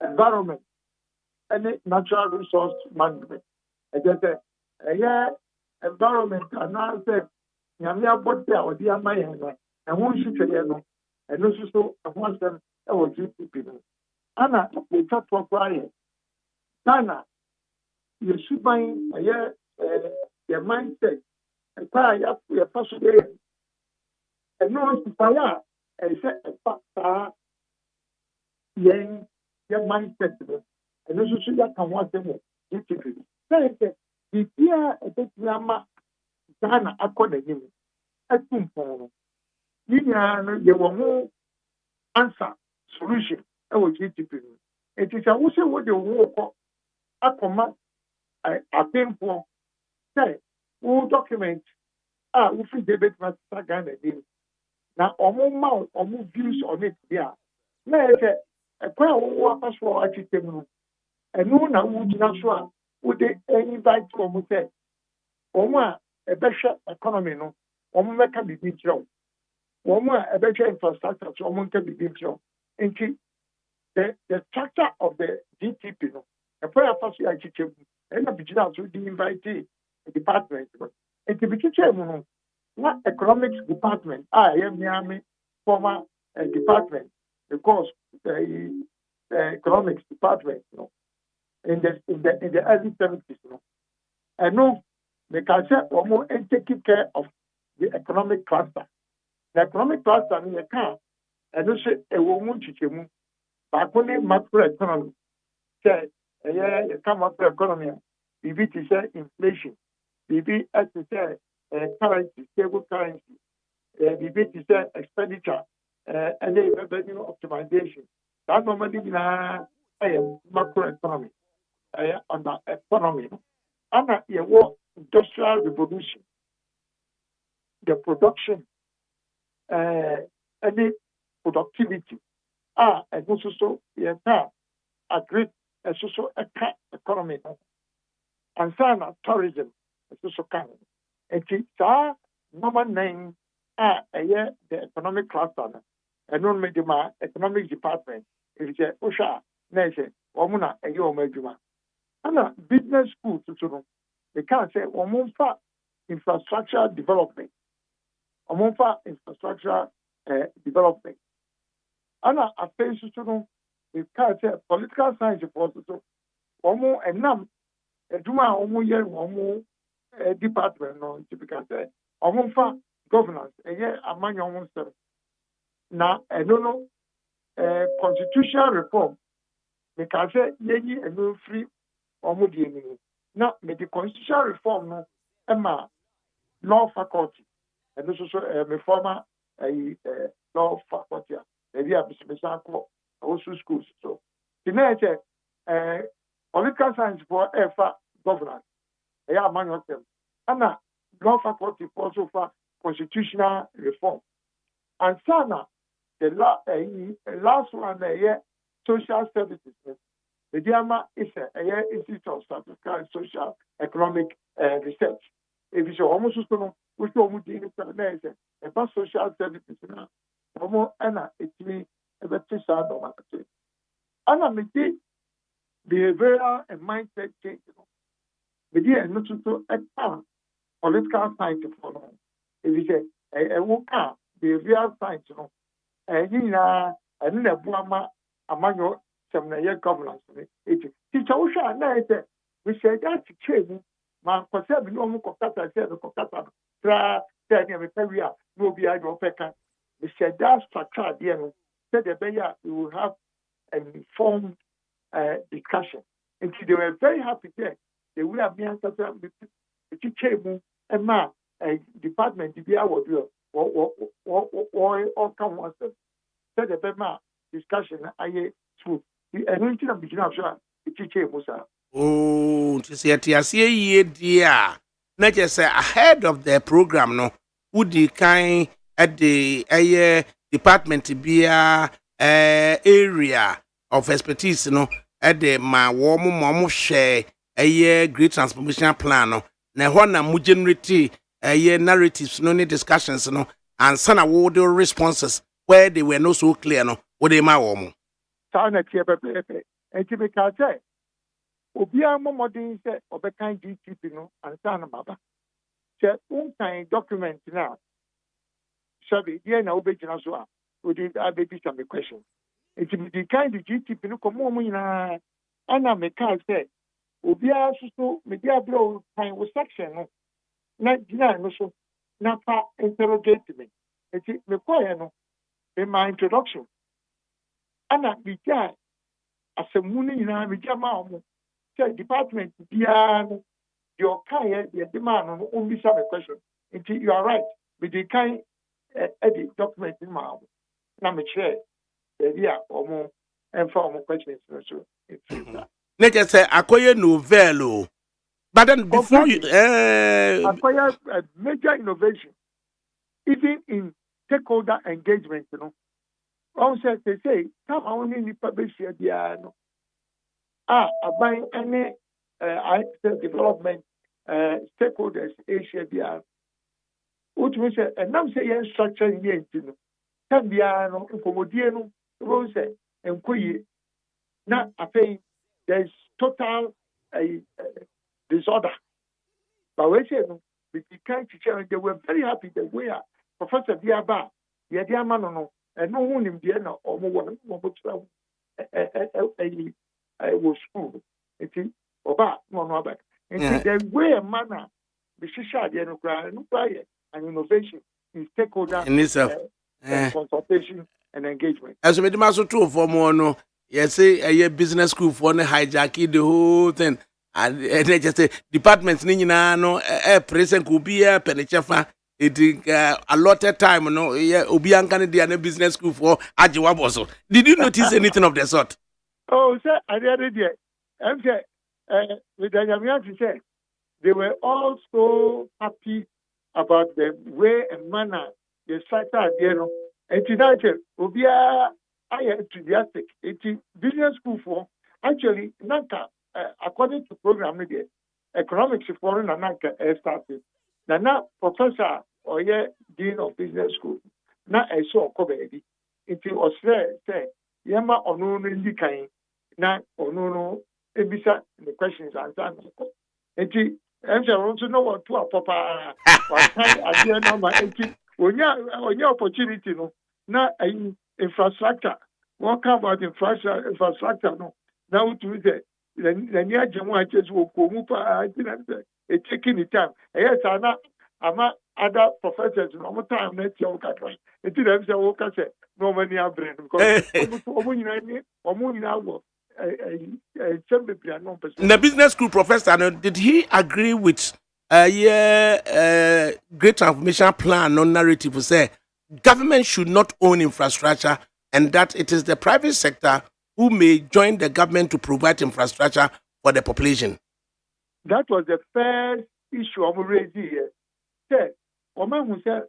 environment, any natural resource management. I just say, environment, and I say, Yamia Botia or dear my and one should say, and also want them, our GTP. Anna, we talk for quiet. Dana, you should buy your mindset. And why you are possible. And no one to fire and say a factor young mindset. And also see that can want them. Say, the year a bit Yama Ghana according to him. I think for you were more answer solution. I will get to it is also what you walk a command I think for say. Who document we free debate master Ghana deal. Now mouth views on it there. Na a prayer who pass for achievement. And no na would natural would they invite from say a better economy no make a big job. A better infrastructure so can be big job. And the structure of the GTP no a prayer pass for achievement and a big job to the invitee department. It is the not economics department. I am Miami former department because the economics department, in the early 70s, I know they can say almost taking care of the economic cluster. The economic cluster in the car, and also a woman to but only macroeconomy. Say, you come macroeconomy. BB to say inflation, BB to say currency, stable currency, BB to say expenditure, and then revenue optimization. That normally in a macroeconomy, on the economy. And a war industrial revolution, the production, any productivity. And also yes, a great also economy and sana tourism also can. And it's number 9 the economic cluster and non media economic department. If it's Osha, Nation, Omuna, and your Majuma. And business school to they can't say Omunfa infrastructure development. Omunfa infrastructure development. And a face to they can't say political science for so Omo and Nam, a Duma Omo Yen Omo department, no, typical say Omunfa governance, and yet a man almost now, I don't know, constitutional reform. They can say, Yenny and no free or moody. Now, with the constitutional reform, no, Emma, law faculty, and also a former law faculty, maybe a business also schools. So, the next, political science for governance, yeah, among them. And law faculty also for constitutional reform. And Sana, the last one, social services. The DIAMA is a Institute of Statistical and Social Economic Research. If you almost which one about social services now, Anna, it's me, a better sound of my Anna, me behavioral and mindset change. The idea not to a political science for if you say a work behavioral science, and then a Buama among some governance. Teacher Usha, we said that's change. Man, for 7 no Kokata said the Kokata, Area, no be I don't pecan. We said that's structure, dear. Said the Beya, we will have an informed discussion. And they were very happy there. They will have been the teacher and ma department to be our do or come once. Said the Bema discussion, I through the anointing of the general, the teacher Musa. Oh, to see at ye dear. Not just say ahead of the program, no, would the kind at the department to be a area of expertise, no, at the my warm share a great transformation plan, no, na one mu generate narratives, no need discussions, no, and some award responses where they were not so clear, no, what they my warm. Sana Tiape, and to be say. Obia Momodin said, Obekan GTP no, and Sana Baba. Said, kind document now. Sabi, dear na Obejina Soa, who did I baby some question. It's the kind of GTP no come on, Anna Mekai said, Obia so media blow kind of section, not deny no so, not interrogate me. It's me no, in my introduction. Anna began as a moon in a Mijama. Department piano your kind the demand on only some question. Until you are right with the kind edit document in my number chair or more and for more questions. Let us say acquire novello. But then before you acquire a major innovation, even in stakeholder engagement, Also they say come only in publish the buying any development stakeholders Asia BR. Which means and now say structure in the can be no incomodiano rose and quay. Now I think there's total disorder. But we say no, we can't teacher they were very happy that we are Professor Diaba, the Diamano, and no one in Vienna or more I was school. It's about no back. And the way a manner, the Shisha, the and innovation in stakeholder consultation and engagement. As we demand true for more, no, yes, say a business school for the hijack the whole thing. And they just say departments, Nina, no, present could be a penetrafa. It allotted time, no, Obianca and business school for Ajiwaboso. Did you notice anything of the sort? Oh, sir, I did it. I'm saying, with the Yamian say, they were all so happy about the way and manner the structure there Enti na che obia I enthusiastic. Enti business school for actually nanka according to program there economics for na nanka started. Na professor or dean of business school na so ko baby. Enti osre say yema onu no ndi kan na onu no ebisa the questions answer. Enti I'm want to know what to papa what kind idea na ma enti onya opportunity no na infrastructure. What about infrastructure no? Now to the near Jamaica just will come up it's taking the time. Yes, I'm other professors no more time next year. It is a worker say no money are brain because The business school professor, did he agree with great transformation plan on narrative to say government should not own infrastructure and that it is the private sector who may join the government to provide infrastructure for the population? That was the first issue I'm raising here. Say, Oman who said,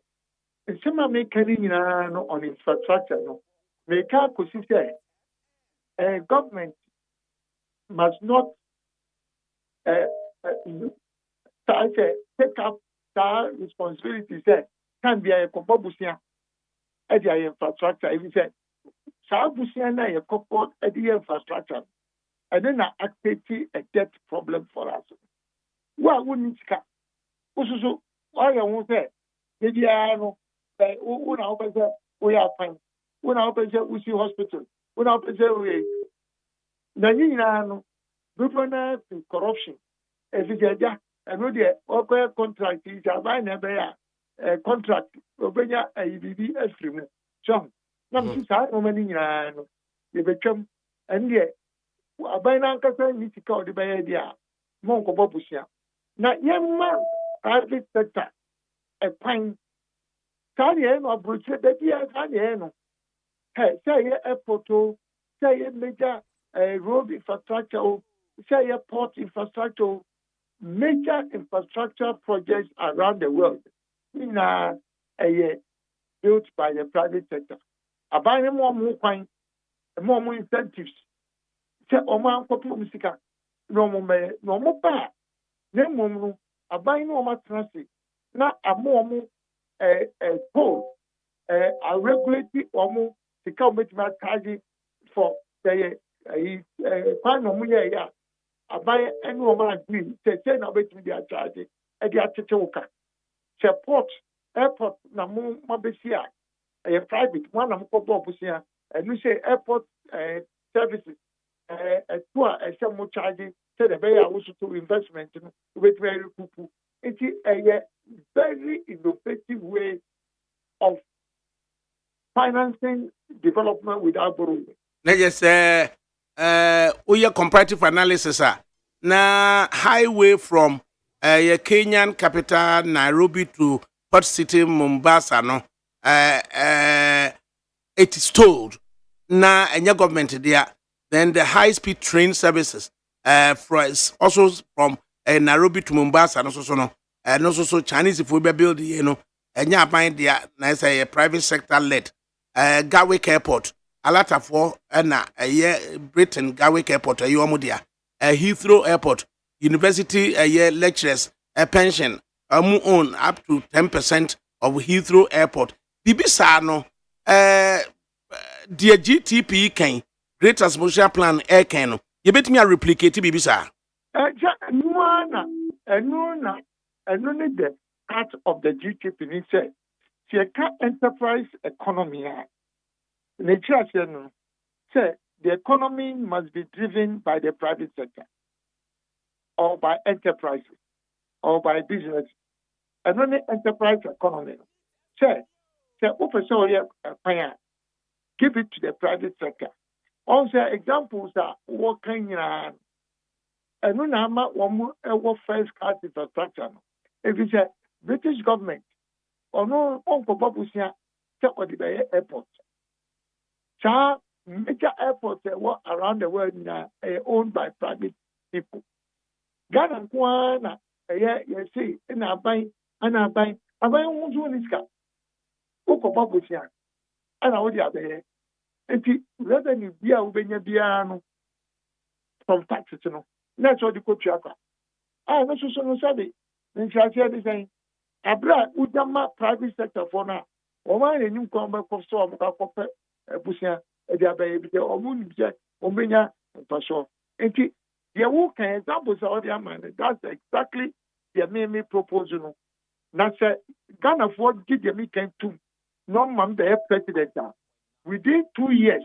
some make on infrastructure. No, make up say, government must not take up that responsibility. Say, can be a compobusia at the infrastructure. If you say, Sabusia na a couple at the infrastructure, and then I activate a debt problem for us. Well, wouldn't also why I won't say, maybe I know, we are fine. When I open we see hospital, when I open we Nanino, governance and corruption. As it is, I know the okay contract is a binary contract, Obenya ABB Esrim. So, some how many you become, and yet, a binary need to call the idea. Monko Bobusia. Now, young man, private sector, a pine, Tanya or Bruce, that year, Tanya. Hey, say airport, say major road infrastructure, say port infrastructure, major infrastructure projects around the world built by the private sector. About more incentives. Say, Oman Kopu Musika, no more bad. Then, about no more transit. Now, a more toll, a regulatory or the government charging for the final money. I buy any woman agree. Say now wait me they are charging. And they are techoka. Support airport na mo mabesia. A private one na mo kobo busia. And we say airport services. Tour some more charging. Say the better also to investment. With very cuckoo. It's a very innovative way of financing development without borrowing. Let's just say, comparative analysis, na highway from Kenyan capital Nairobi to Port City Mombasa, no, it is told na enya government there. Then the high-speed train services, also from Nairobi to Mombasa, and also Chinese if we build, enya buying there, na say private sector led. Gatwick Airport, Alata for Britain, Gatwick Airport, Heathrow Airport, University lecturers, a pension, own up to 10% of Heathrow Airport. Bibisano, dear GTP can, Great Transformation Plan Air Can, you bet me a replicate Bibisa. And only the part of the GTP said. See, enterprise economy. Nature say the economy must be driven by the private sector, or by enterprises, or by business. And only enterprise economy. Say, give it to the private sector. Also, examples are working and no first class infrastructure. If it's a British government. No, Uncle Babusia, the airport. Major airports around the world now owned by private people. Ghana, you see, and I buy, Uncle Babusia. ana wo di abeye enti revenue bia wo benya bia no from taxes no na so di ko tuaka no so no sabe nchaache de say abra udama private sector for na o ma na nyim ko ba ko so o ka ko pe busia e di abeye bi o mu ni bi o benya mpaso enti the wo kan examples of the man that's exactly the me proposal no na say Ghana for give the me can to no man be president within 2 years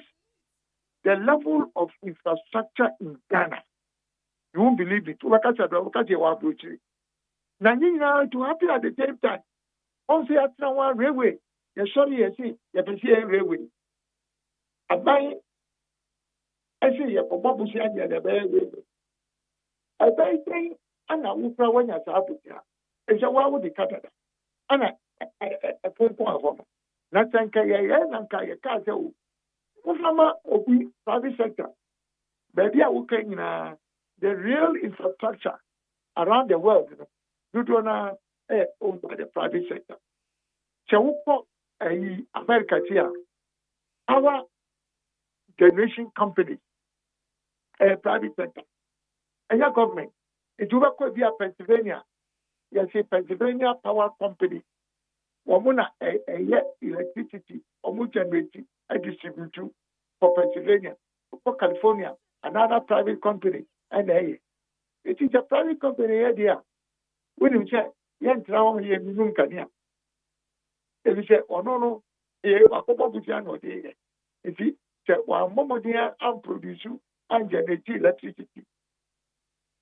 the level of infrastructure in Ghana, you won't believe it. Now, to happen at the same time. Also, at one railway, you sorry, you see, you can see a railway. I buy, I see a Bobu Sian, the railway. I buy thing, and I will throw as Africa. It's a war with the Canada. And a phone call. Not Sankaya, Nankaya, Castle. Ufama obi private sector. Baby, I work in the real infrastructure around the world. You don't know owned by the private sector. So, America here, our generation company, private sector, and your government. It will be a Pennsylvania. You see, Pennsylvania Power Company. Wamuna electricity, generation. I distribute for Pennsylvania, for California, another private company, and it is a private company here. When you say, "Yan travel here, you can hear." If you say, "Oh no, here I come up with you there." If you say, "Well, Momo there, I'm producing and generate electricity."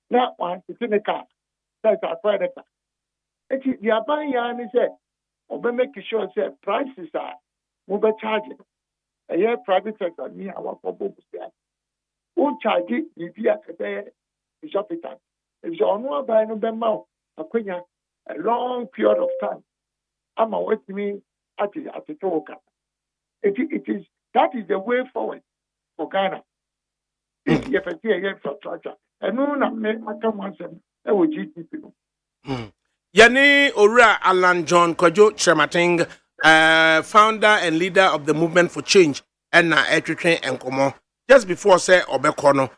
Now, one is in a car, that's a private car. It is the buying and say, "Oh, make sure say prices are mobile charging." A year private sector near our public there. Who charge it if you are a shopping time? If you are not buying no a long period of time, I'm away to me at the talker. It is that is the way forward for Ghana. If you have a infrastructure, and no one may come once and will GDP. Yani Ora Alan John Kojo Chemating, founder and leader of the Movement for Change, and na Etritrain and Komo. Just before say Obekono,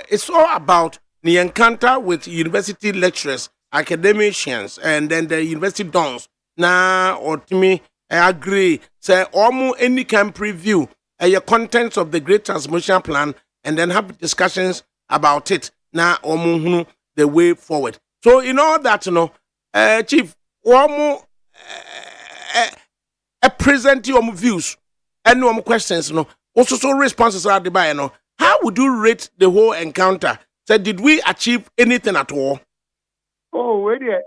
it's all about the encounter with university lecturers, academicians, and then the university dons. Na or to me, I agree. Say almost any can preview your contents of the Great Transformation Plan, and then have discussions about it. Na omuhunu the way forward. So in all that, Chief, present your views and questions, also so responses are the how would you rate the whole encounter? So did we achieve anything at all? Oh, wait there.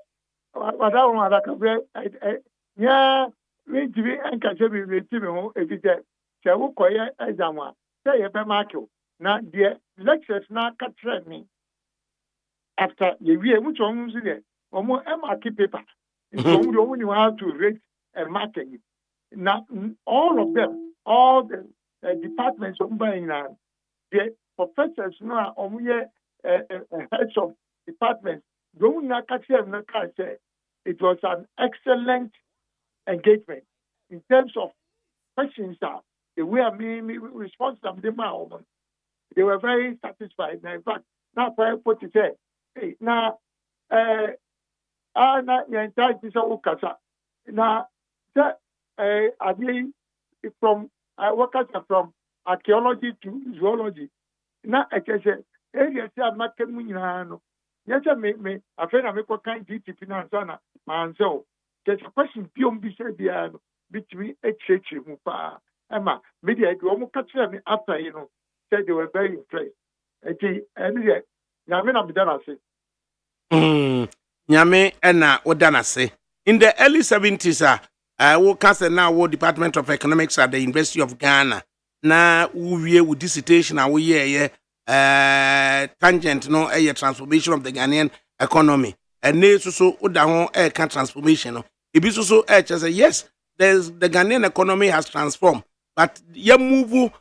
ADAKABRI, yeah, we give it and catch every team if it is. So, Koya Azama, say a Bemako. Now, the lectures now capture me. After the year, which one is there? Or more MRK paper. It's only you have to rate and market it. Now, all of them, all the departments of buying now, the professors now, heads of departments, don't say it was an excellent engagement in terms of questions that the way I response them, they were very satisfied. In fact, now I put it there. Now, na entire Ukasa. Now, from workers from archaeology to zoology. Now, I can say, areas are not coming. Yes, me. I feel I make what kind of finance on MANSO. There's a question beyond between HH Emma, media, you almost catch them after, said they were very impressed. And Nyame ena odanase. In the early 70s, I work as a now Department of Economics at the University of Ghana. Na we with dissertation and we tangent no a transformation of the Ghanaian economy. And ne so udahon can transformation no. It be so say yes, there's the Ghanaian economy has transformed, but you move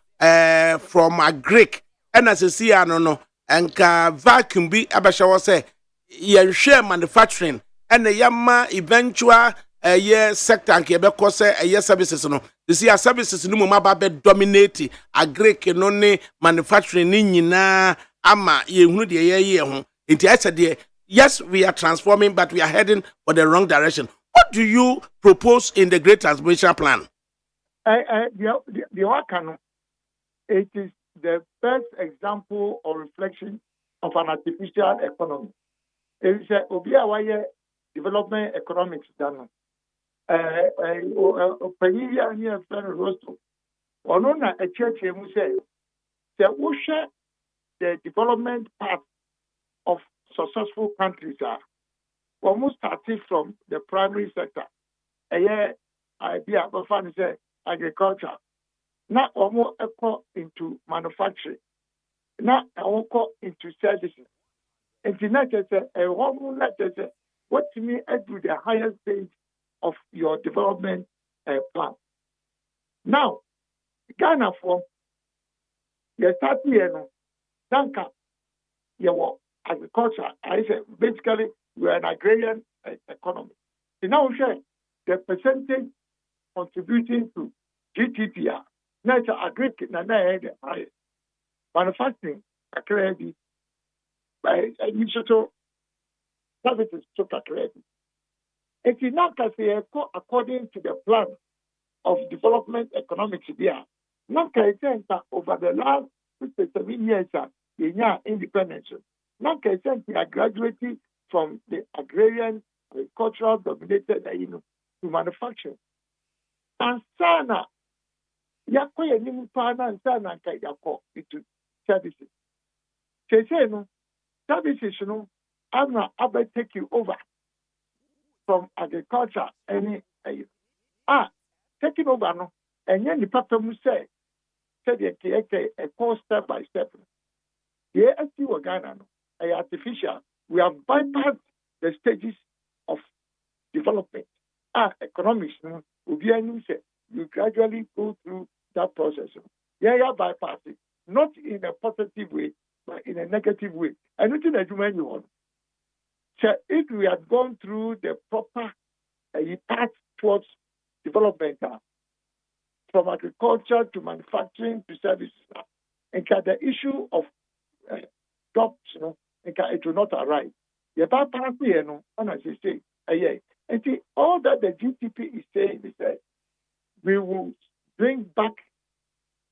from a Greek and as a see no and vacuum be abasha say you share manufacturing and the yama eventual sector and kebeko say services no. You see, services no mama be dominate agric no ne manufacturing ni nyina ama ye hunu de ye ho. Inti I said yes, we are transforming, but we are heading for the wrong direction. What do you propose in the Great Transformation Plan? The Wakano, it is the best example or reflection of an artificial economy. It is a development economics done. Penivia near Friend Rosto. Onona a church mu say the development path of successful countries are almost starting from the primary sector. Idea of agriculture. Now almost into manufacturing. Now almost into services. And the next what to me at the highest stage of your development plan. Now, Ghana for you start here no, Danka, you agriculture. I say basically we are an agrarian economy. So now share the percentage contributing to GDP. Now it's agriculture, na high manufacturing, credit, by initial services to credit. It is not according to the plan of development economics there. Not over the last 57 years, independence. Not we are graduating from the agrarian, agricultural dominated to manufacturing. And sana, yakoye nimu pana and sana yako into services. No services no, I'm not able to take you over from agriculture taking over no and then the papa mu say a course step by step. Yeah, as you Ghana no artificial. We have bypassed the stages of development. Economics no you gradually go through that process. Yeah, bypass it. Not in a positive way, but in a negative way. And nothing that you want. So if we had gone through the proper path towards development, from agriculture to manufacturing to services, and the issue of jobs, it will not arise. The bypass here, and as you say, and see, all that the GDP is saying is that we will bring back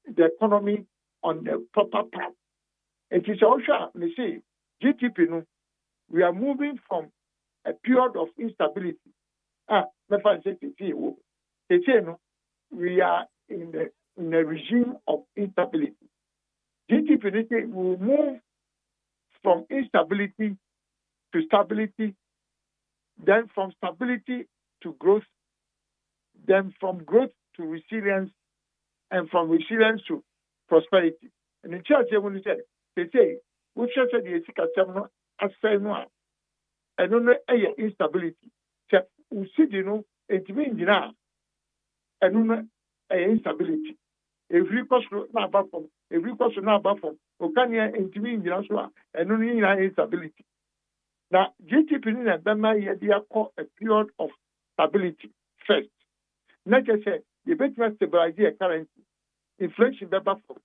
the economy on the proper path. It is also, we see, GDP, we are moving from a period of instability. We are in a regime of instability. GDP will move from instability to stability, then from stability to growth, then from growth to resilience, and from resilience to prosperity. And in church, when you say, we should say the and no instability. So we see it means and instability. Every question not about from every question not about from Okanya intimate and no instability. Now GDP in a period of stability first. Not just say the better stabilize the currency, inflation better from,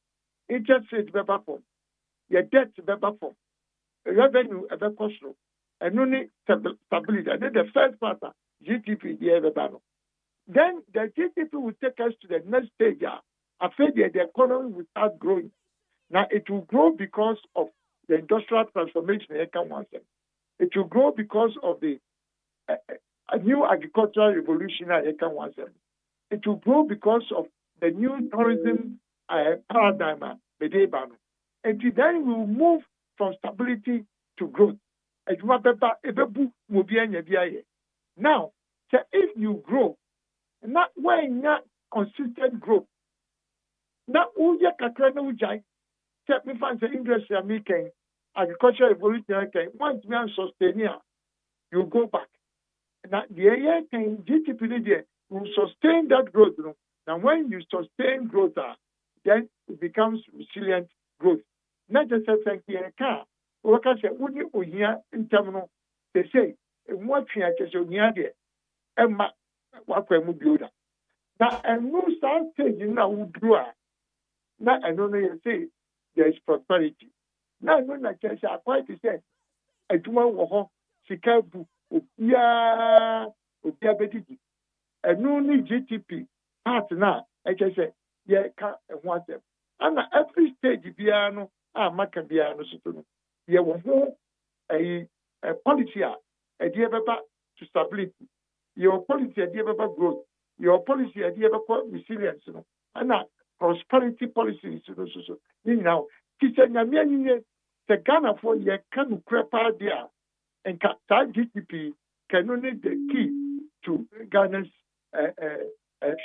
interest rate better from, your debt better from, revenue better cost, and no stability. And then the first part GDP the other battle. Then the GDP will take us to the next stage. After the economy will start growing. Now it will grow because of the industrial transformation. It will grow because of the a new agricultural revolution. It will grow because of the new tourism paradigm. And then we will move from stability to growth. Now, so if you grow, not when not consistent growth, not uja kakrana ujai, set me fancy industry making agricultural evolution. Once we are sustaining, you go back. Now the area can GDP will sustain that growth. Now when you sustain growth, then it becomes resilient growth. Not just a car. What can say? Would you hear in terminal? They say what here just there. wakwa mu builder. Na enu san stage na wudru a na enu no you say there is prosperity. Na enu na church quite say adwuma wo ho sika bu obia betiti. Enu ni GTP part na say ye ka ho asem. And every stage biara no maka biara no so no ye wo ho a policy a dey beba to stability. Your policy a dey beba growth. Your policy a dey beba resilience no. And prosperity policy so. Ni now kisa nyame anyine the Ghana for ye can crepa there and that GDP can only the key to Ghana's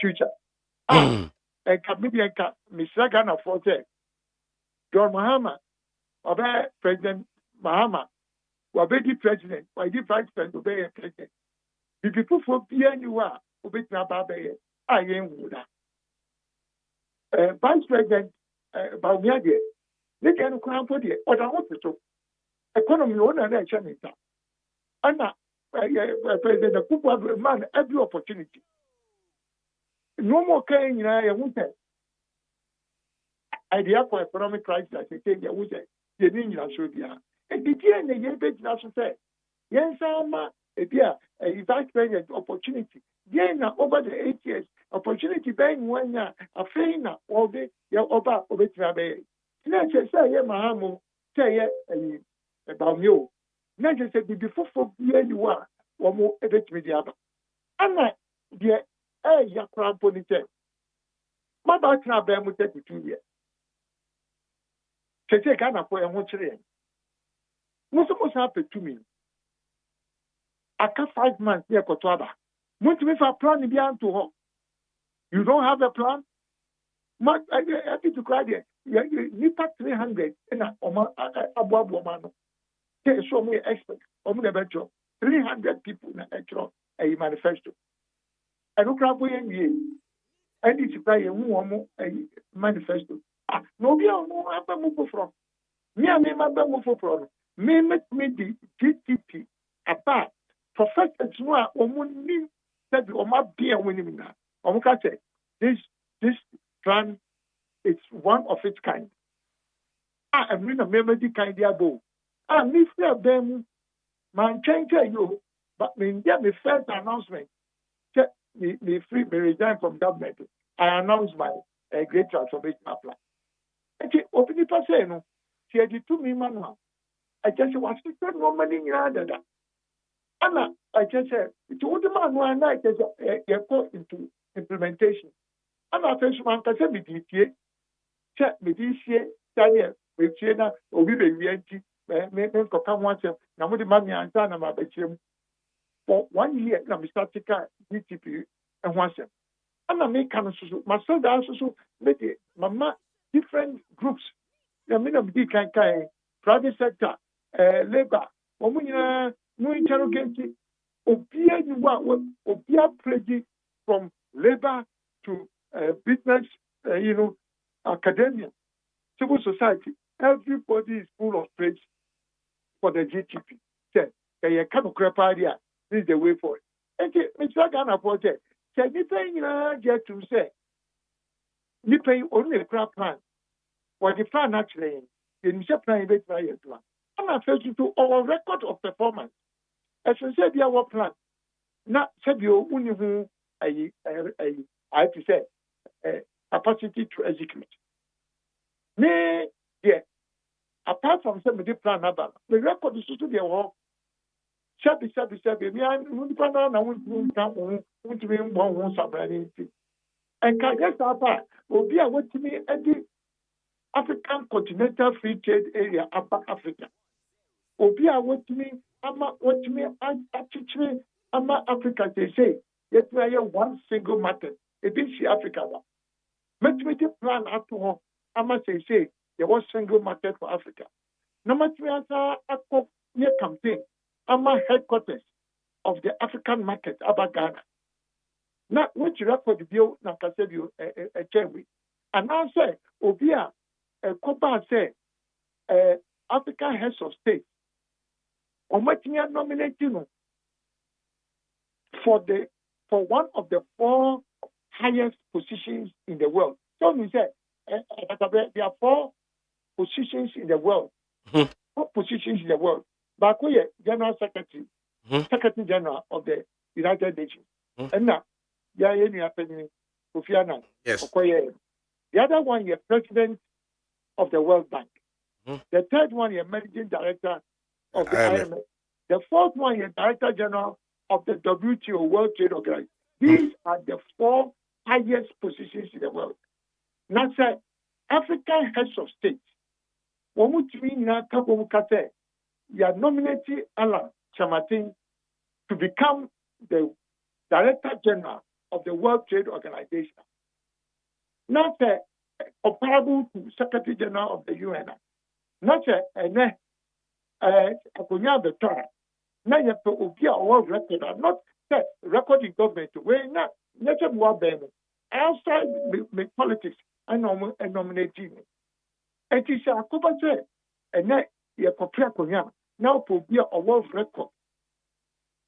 future. And Canadian Mr. Ghana for say John Mahama, Obe President Mahama, Wabedi President, Wabedi Vice President, Obe President. The people for PNUA, Obe Nababe, I am Wuda. Vice President Baumiade, they can come for the other hospital. Economy on an action. And President Kupa man every opportunity. No more kind in I won't say. Idea for economic crisis, I say, I would say, the Indian should be. And the year in the year, national say, yes, a vice president opportunity. Then over the 8 years, opportunity being 1 year, a fain all day, your over Trabe. Let's say, Mahamu, say about you. Let's say, before where you are, or more a bit with the other. And the ya crown ponytail. My back now, bear with 32 years. Say, Ghana for a watcher. What's supposed to happen to me? I can't 5 months near Kotwaba. Want to make a plan beyond to her. You don't have a plan? I need to cry there. You need 300 in a Abu Woman. Show me expert. 300 people in a manifesto. I don't grab you. I need to buy a manifesto. No, we are no other move from. Me and my move from. Me the GTP apart. Professors who are only said, "Oh my dear, winning now." Say this plan is one of its kind. I mean a memory kind of go. Me fear them, man, change you, but me get me first announcement. Me free, me resign from government. I announced my great transformation plan. And she open it for say no. She had it to me, man. I just was thinking no money in other. Anna, I just said, it's all the man one night as a go into implementation. Anna, first man, I said, me check me this year, Daniel, with China, or we be empty, make come once, now with the money and time about him. For 1 year, now we start to car DTP and once. Anna make kind of my son also make mama different groups. The men of the kind private sector, labor, no interrogating Obia pledging from labor to business, academia, civil society. Everybody is full of praise for the GTP. They can't crap idea. This is the way for it. And Mr. Ghana project, say, Nippay get to say, Nippay only a crap plan. What the plan actually, the Nisha plan is very well. I'm not facing to our record of performance. As I said, our plan. Not said you only I have to say capacity to execute. Me, yeah. Apart from some of the plan, the record is to be a war. Shabby. Me, I won't plan on. I won't be one somebody. And can get apart will be a what to me at the African Continental Free Trade Area, Upper Africa. Obi a what me, ama what me, actually, ama Africa, they say, yet we are one single market. It is Africa. Make me the plan at home. Ama say, there was single market for Africa. No matter where I near campaign, ama headquarters of the African market, about Ghana. Now, what you record the bill, now can say you a cherry. And I say, Obi a Koba say, African heads of state. Or nominating for for one of the 4 highest positions in the world. So we say there are 4 positions in the world. 4 positions in the world. But we are General Secretary, Secretary General of the United Nations. And now, Kofi Annan. Yes. The other one is President of the World Bank. The third one is Managing Director of the IMF. The fourth one is Director General of the WTO, World Trade Organization. These are the 4 highest positions in the world. Now, say, African heads of state, you are nominating Alan Chamatin to become the Director General of the World Trade Organization. Not comparable to Secretary General of the UN. Not Akonya Betora. Now you have to world record, not record in government. We're not more outside politics and nominating. It is a couple and then you compare Konya now to be a world record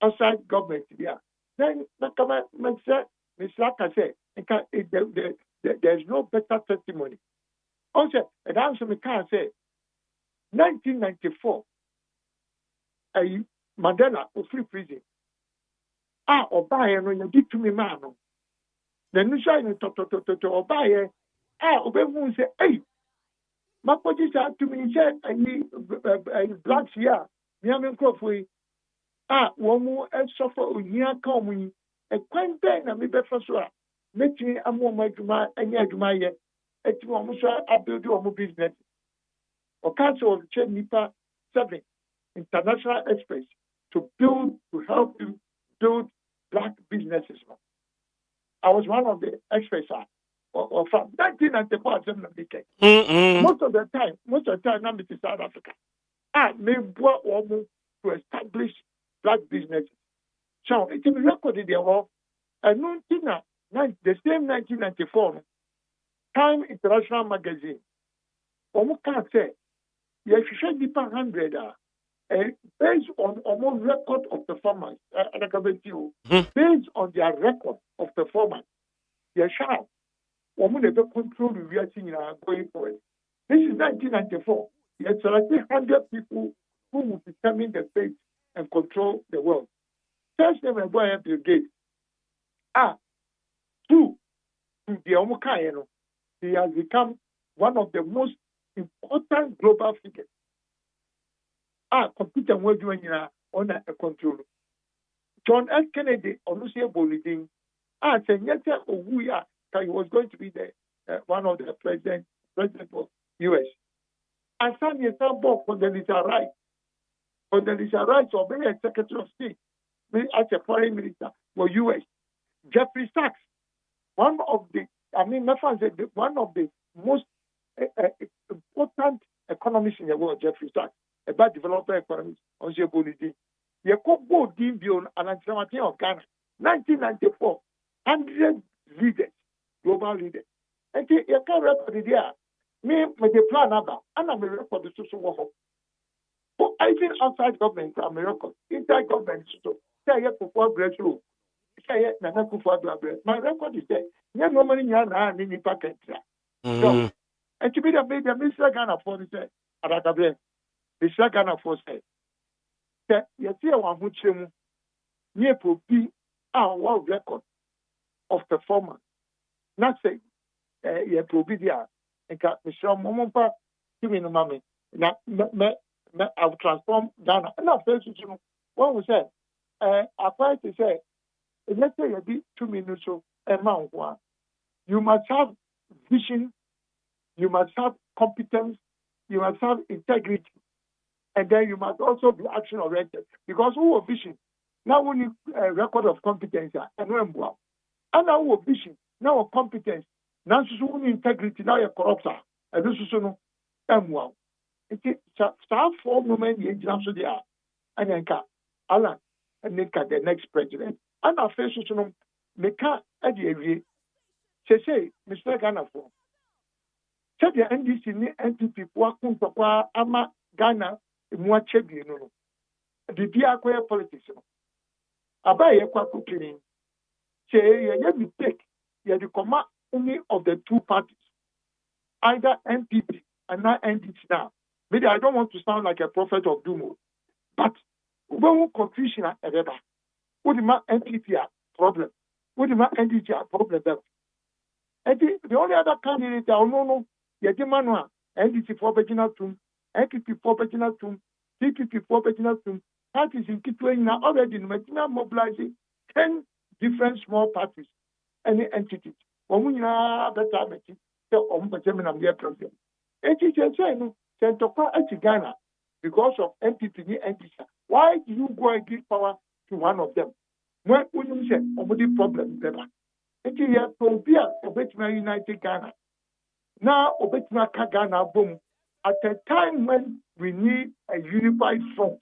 outside government. Yeah. Then Mr. Laka said, there's no better testimony. Also, and answer me can say 1994, Mandela was free prison. Obaye no you did to me man. Then you say to Obaye, Obaye say, hey, my position to me said, I blacks here, Yaman Crawford. One more suffer here coming, a quaint pen and maybe for sure. Making a more my and yet my yet. It's almost a build your business. Or Council of Chain Nipa 7 international experts to help you build black businesses. I was one of the experts or from 1994. Most of the time, I'm in South Africa. May work almost to establish black businesses. So it's recorded there. And the same 1994, Time International Magazine, can say, you should be 100 based on almost record of performance, based on their record of performance, you shall control the reality going forward. This is 1994. You have selected 100 people who will determine the fate and control the world. First name and boy Bill Gates. Two, he has become one of the most important global figures. Computer was doing on a control. John F. Kennedy, Olusegun Bolidin, said, he was going to be one of the president of U.S. And some years ago, Condoleezza Rice. Condoleezza Rice, or being a Secretary of State, as a foreign minister for U.S. Jeffrey Sachs, one of the most important economists in the world, Jeffrey Sachs, about developer economists, Olusegun Bolidin. You could go deep beyond an anti of Ghana, 1994, 100 leaders, global leaders. And you can't record it there. Me, with the plan about, and I'm a record the social work. But I think outside government, I'm a record. Inside government, so say you for breakthrough. Say you for my record is there. You no money, you have any packet. So, and to be the Mr. Ghana for the ADAKABRI, Mr. Ghana for say, you see one which near to be our world record of performance. Not say, you have to be there. And Mr. Momompa, give me no money. Now, I will transform Ghana. And now, first, what we said, I tried to say, let's say you be 2 minutes so amount one. You must have vision, you must have competence, you must have integrity, and then you must also be action oriented. Because who have vision? Now we need a record of competence and now who have vision, now a competence, now we need integrity, now you're corrupt, and this is no M1. It's a form of many exams there, and then Alan, and then the next president. And our face is no make a say, Mr. Ghana for. Say the NDC NTP working for Ama Ghana, more chebi no. The Dia politics. Abaye kwa cooking. say you mistake. You the command only of the two parties, either NPP and not NDC now. Maybe I don't want to sound like a prophet of doom, but when confusion at Ereba, what the NPP are problem, what the NDC are problem. And the only other candidate I know, Yedimanwa, NDC for Virginia Tum, NPP for Virginia Tum, CPP for Virginia Tum, parties in Kitway now already mobilizing 10 different small parties, any entities. When we are better, so I'm here problem. And she said, Central Ghana, because of NPP and NDC. Why do you go and give power to one of them? When you say, the problem, and here, Tobia, Obetima United Ghana. Now, Obetima Ghana boom. At a time when we need a unified front,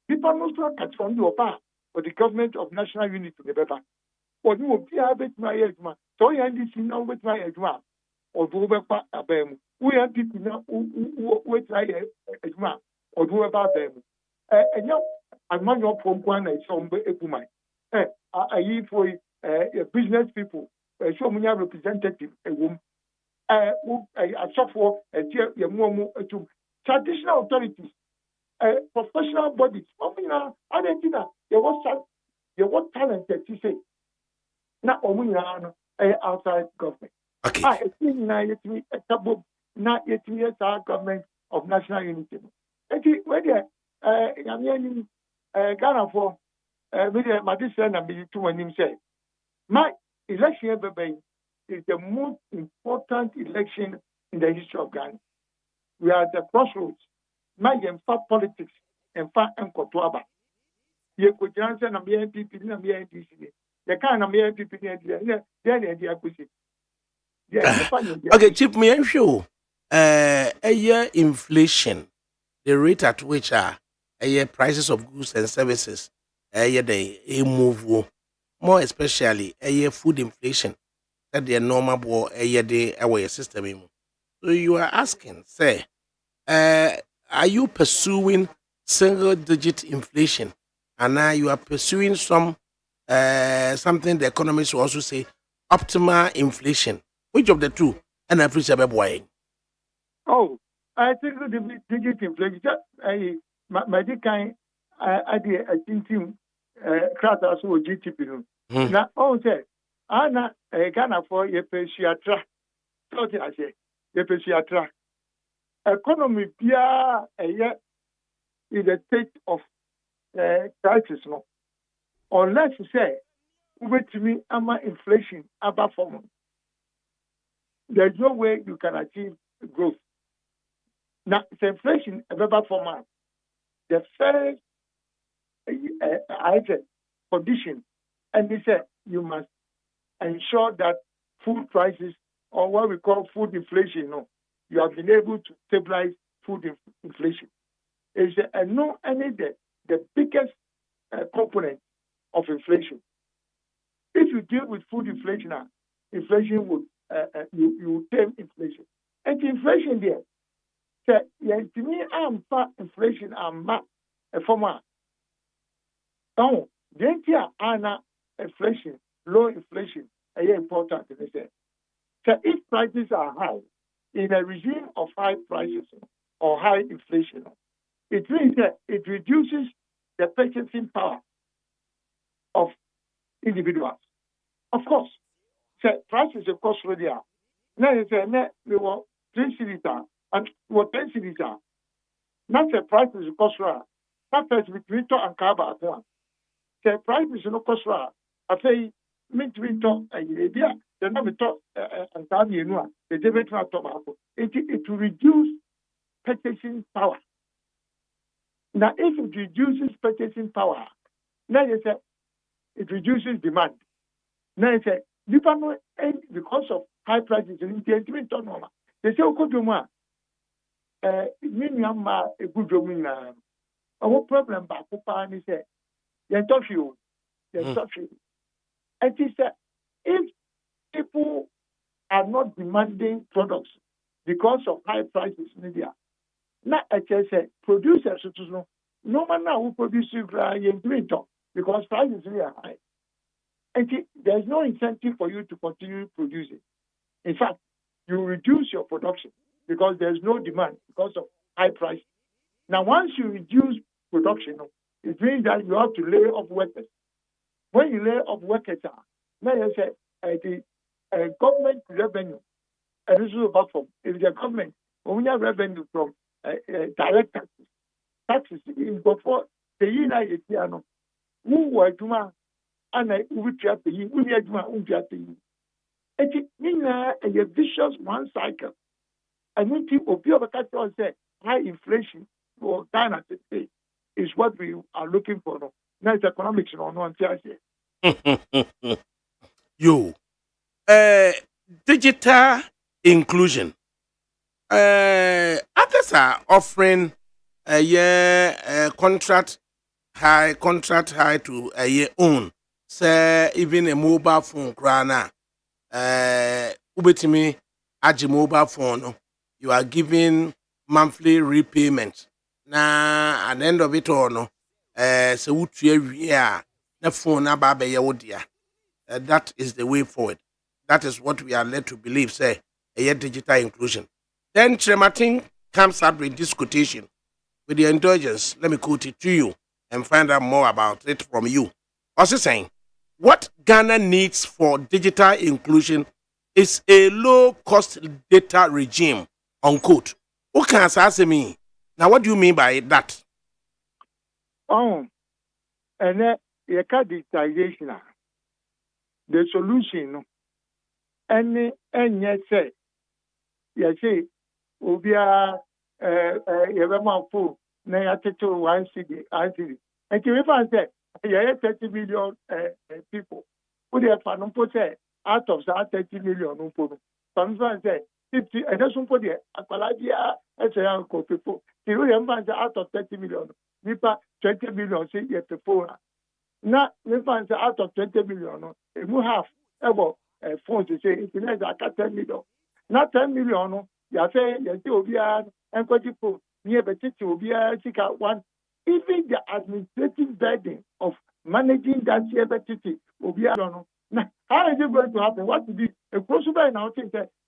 people must not catch on the Oba for the government of national unity to the better. Or you will be a bit my edma. So you understand now with my edma. Or do about them. We have people now who with my edma. Or do about them. And now, I'm not your from one and some Epumai. I eat for business people, so many representative, a woman, a software, traditional authorities, professional bodies. I don't think that there was talented to say. Not only outside government. Okay. I think not yet our government of national unity. Whether Ghana for my son and me too when him say, my election is the most important election in the history of Ghana. We are at the crossroads. My fact politics and fact and Kotuaba. You could answer and be NPP and be NDC. The kind of NPP and the acquisition. Okay, Chief, me and show a year inflation, the rate at which are a year prices of goods and services, a year they move more especially a year food inflation that the normal war a year day away system. So you are asking, say, are you pursuing single digit inflation, and now you are pursuing some something the economists will also say optimal inflation? Which of the two? And I appreciate boy. Oh, I think the digit inflation. My kind, I think class also GTP. Now, say, Anna Ghana for your pesiatra. So I say, your pesiatra. Economy, Pia, a year is a state of crisis, no. Unless you say, wait to me, I'm inflation, about form. There's no way you can achieve growth. Now, it's inflation about form. The first condition, and they said you must ensure that food prices, or what we call food inflation, you have been able to stabilize food inflation. It's the biggest component of inflation. If you deal with food inflation, inflation would you tame inflation. And inflation there, to me, I'm fat inflation, I'm not a former. Oh, the entire inflation, low inflation, are important. So if prices are high, in a regime of high prices or high inflation, it means that it reduces the purchasing power of individuals. Of course, so prices of course really are. Now you say, we want 3 cities and we want 10 cities. Not the prices of course are. Not first between talk and Kaba at one. The prices of course are. I say, between talk and Arabia, then we talk and Kaba, the debate talk about it will reduce purchasing power. Now, if it reduces purchasing power, now you say it reduces demand. Now you say, because of high prices in the intimate normal. They say, okay, a good woman. Our problem back up and say, you're tough you. And he said, if people are not demanding products because of high prices in India, not say producers no man now who produce because prices really are high. And there's no incentive for you to continue producing. In fact, you reduce your production because there's no demand because of high price. Now, once you reduce production, it means that you have to lay off workers. When you lay off workers, now you say the government revenue, and this is about from if the government, when we have revenue from direct taxes in before the year, who were doing and I would have to you, we are doing it means a vicious one cycle. I need to obey a say high inflation for Ghana today is what we are looking for. Now it's economics on one Yo, digital inclusion. Others are offering a year contract high to a year own. Say even a mobile phone crana. Ubetimi aji mobile phone. You are giving monthly repayment. Na at the end of it all, no. So what you na phone na ba be dia. That is the way forward. That is what we are led to believe. Say a digital inclusion. Then Trematin comes up with this quotation. With the indulgence, let me quote it to you and find out more about it from you. Also saying, what Ghana needs for digital inclusion is a low-cost data regime, unquote. Who can answer me? Now, what do you mean by that? Oh, and then you can't digitization. The solution, and yes, say, yes, say, Ubia, Yavama, Nayatitu, one city, and if I say, 30 million people, who they have found out of that 30 million, some say 50, and that's for the Aqualadia, as a young people. The out of 30 million, Nipa 20 million, say, yes, before. Now, out of 20 million, we have about phones to say, it's like 10 million. Not 10 million, you say, you will be and people near the city will be one. Even the administrative burden of managing that city will be now, how is it going to happen? What to do? A crossover now think that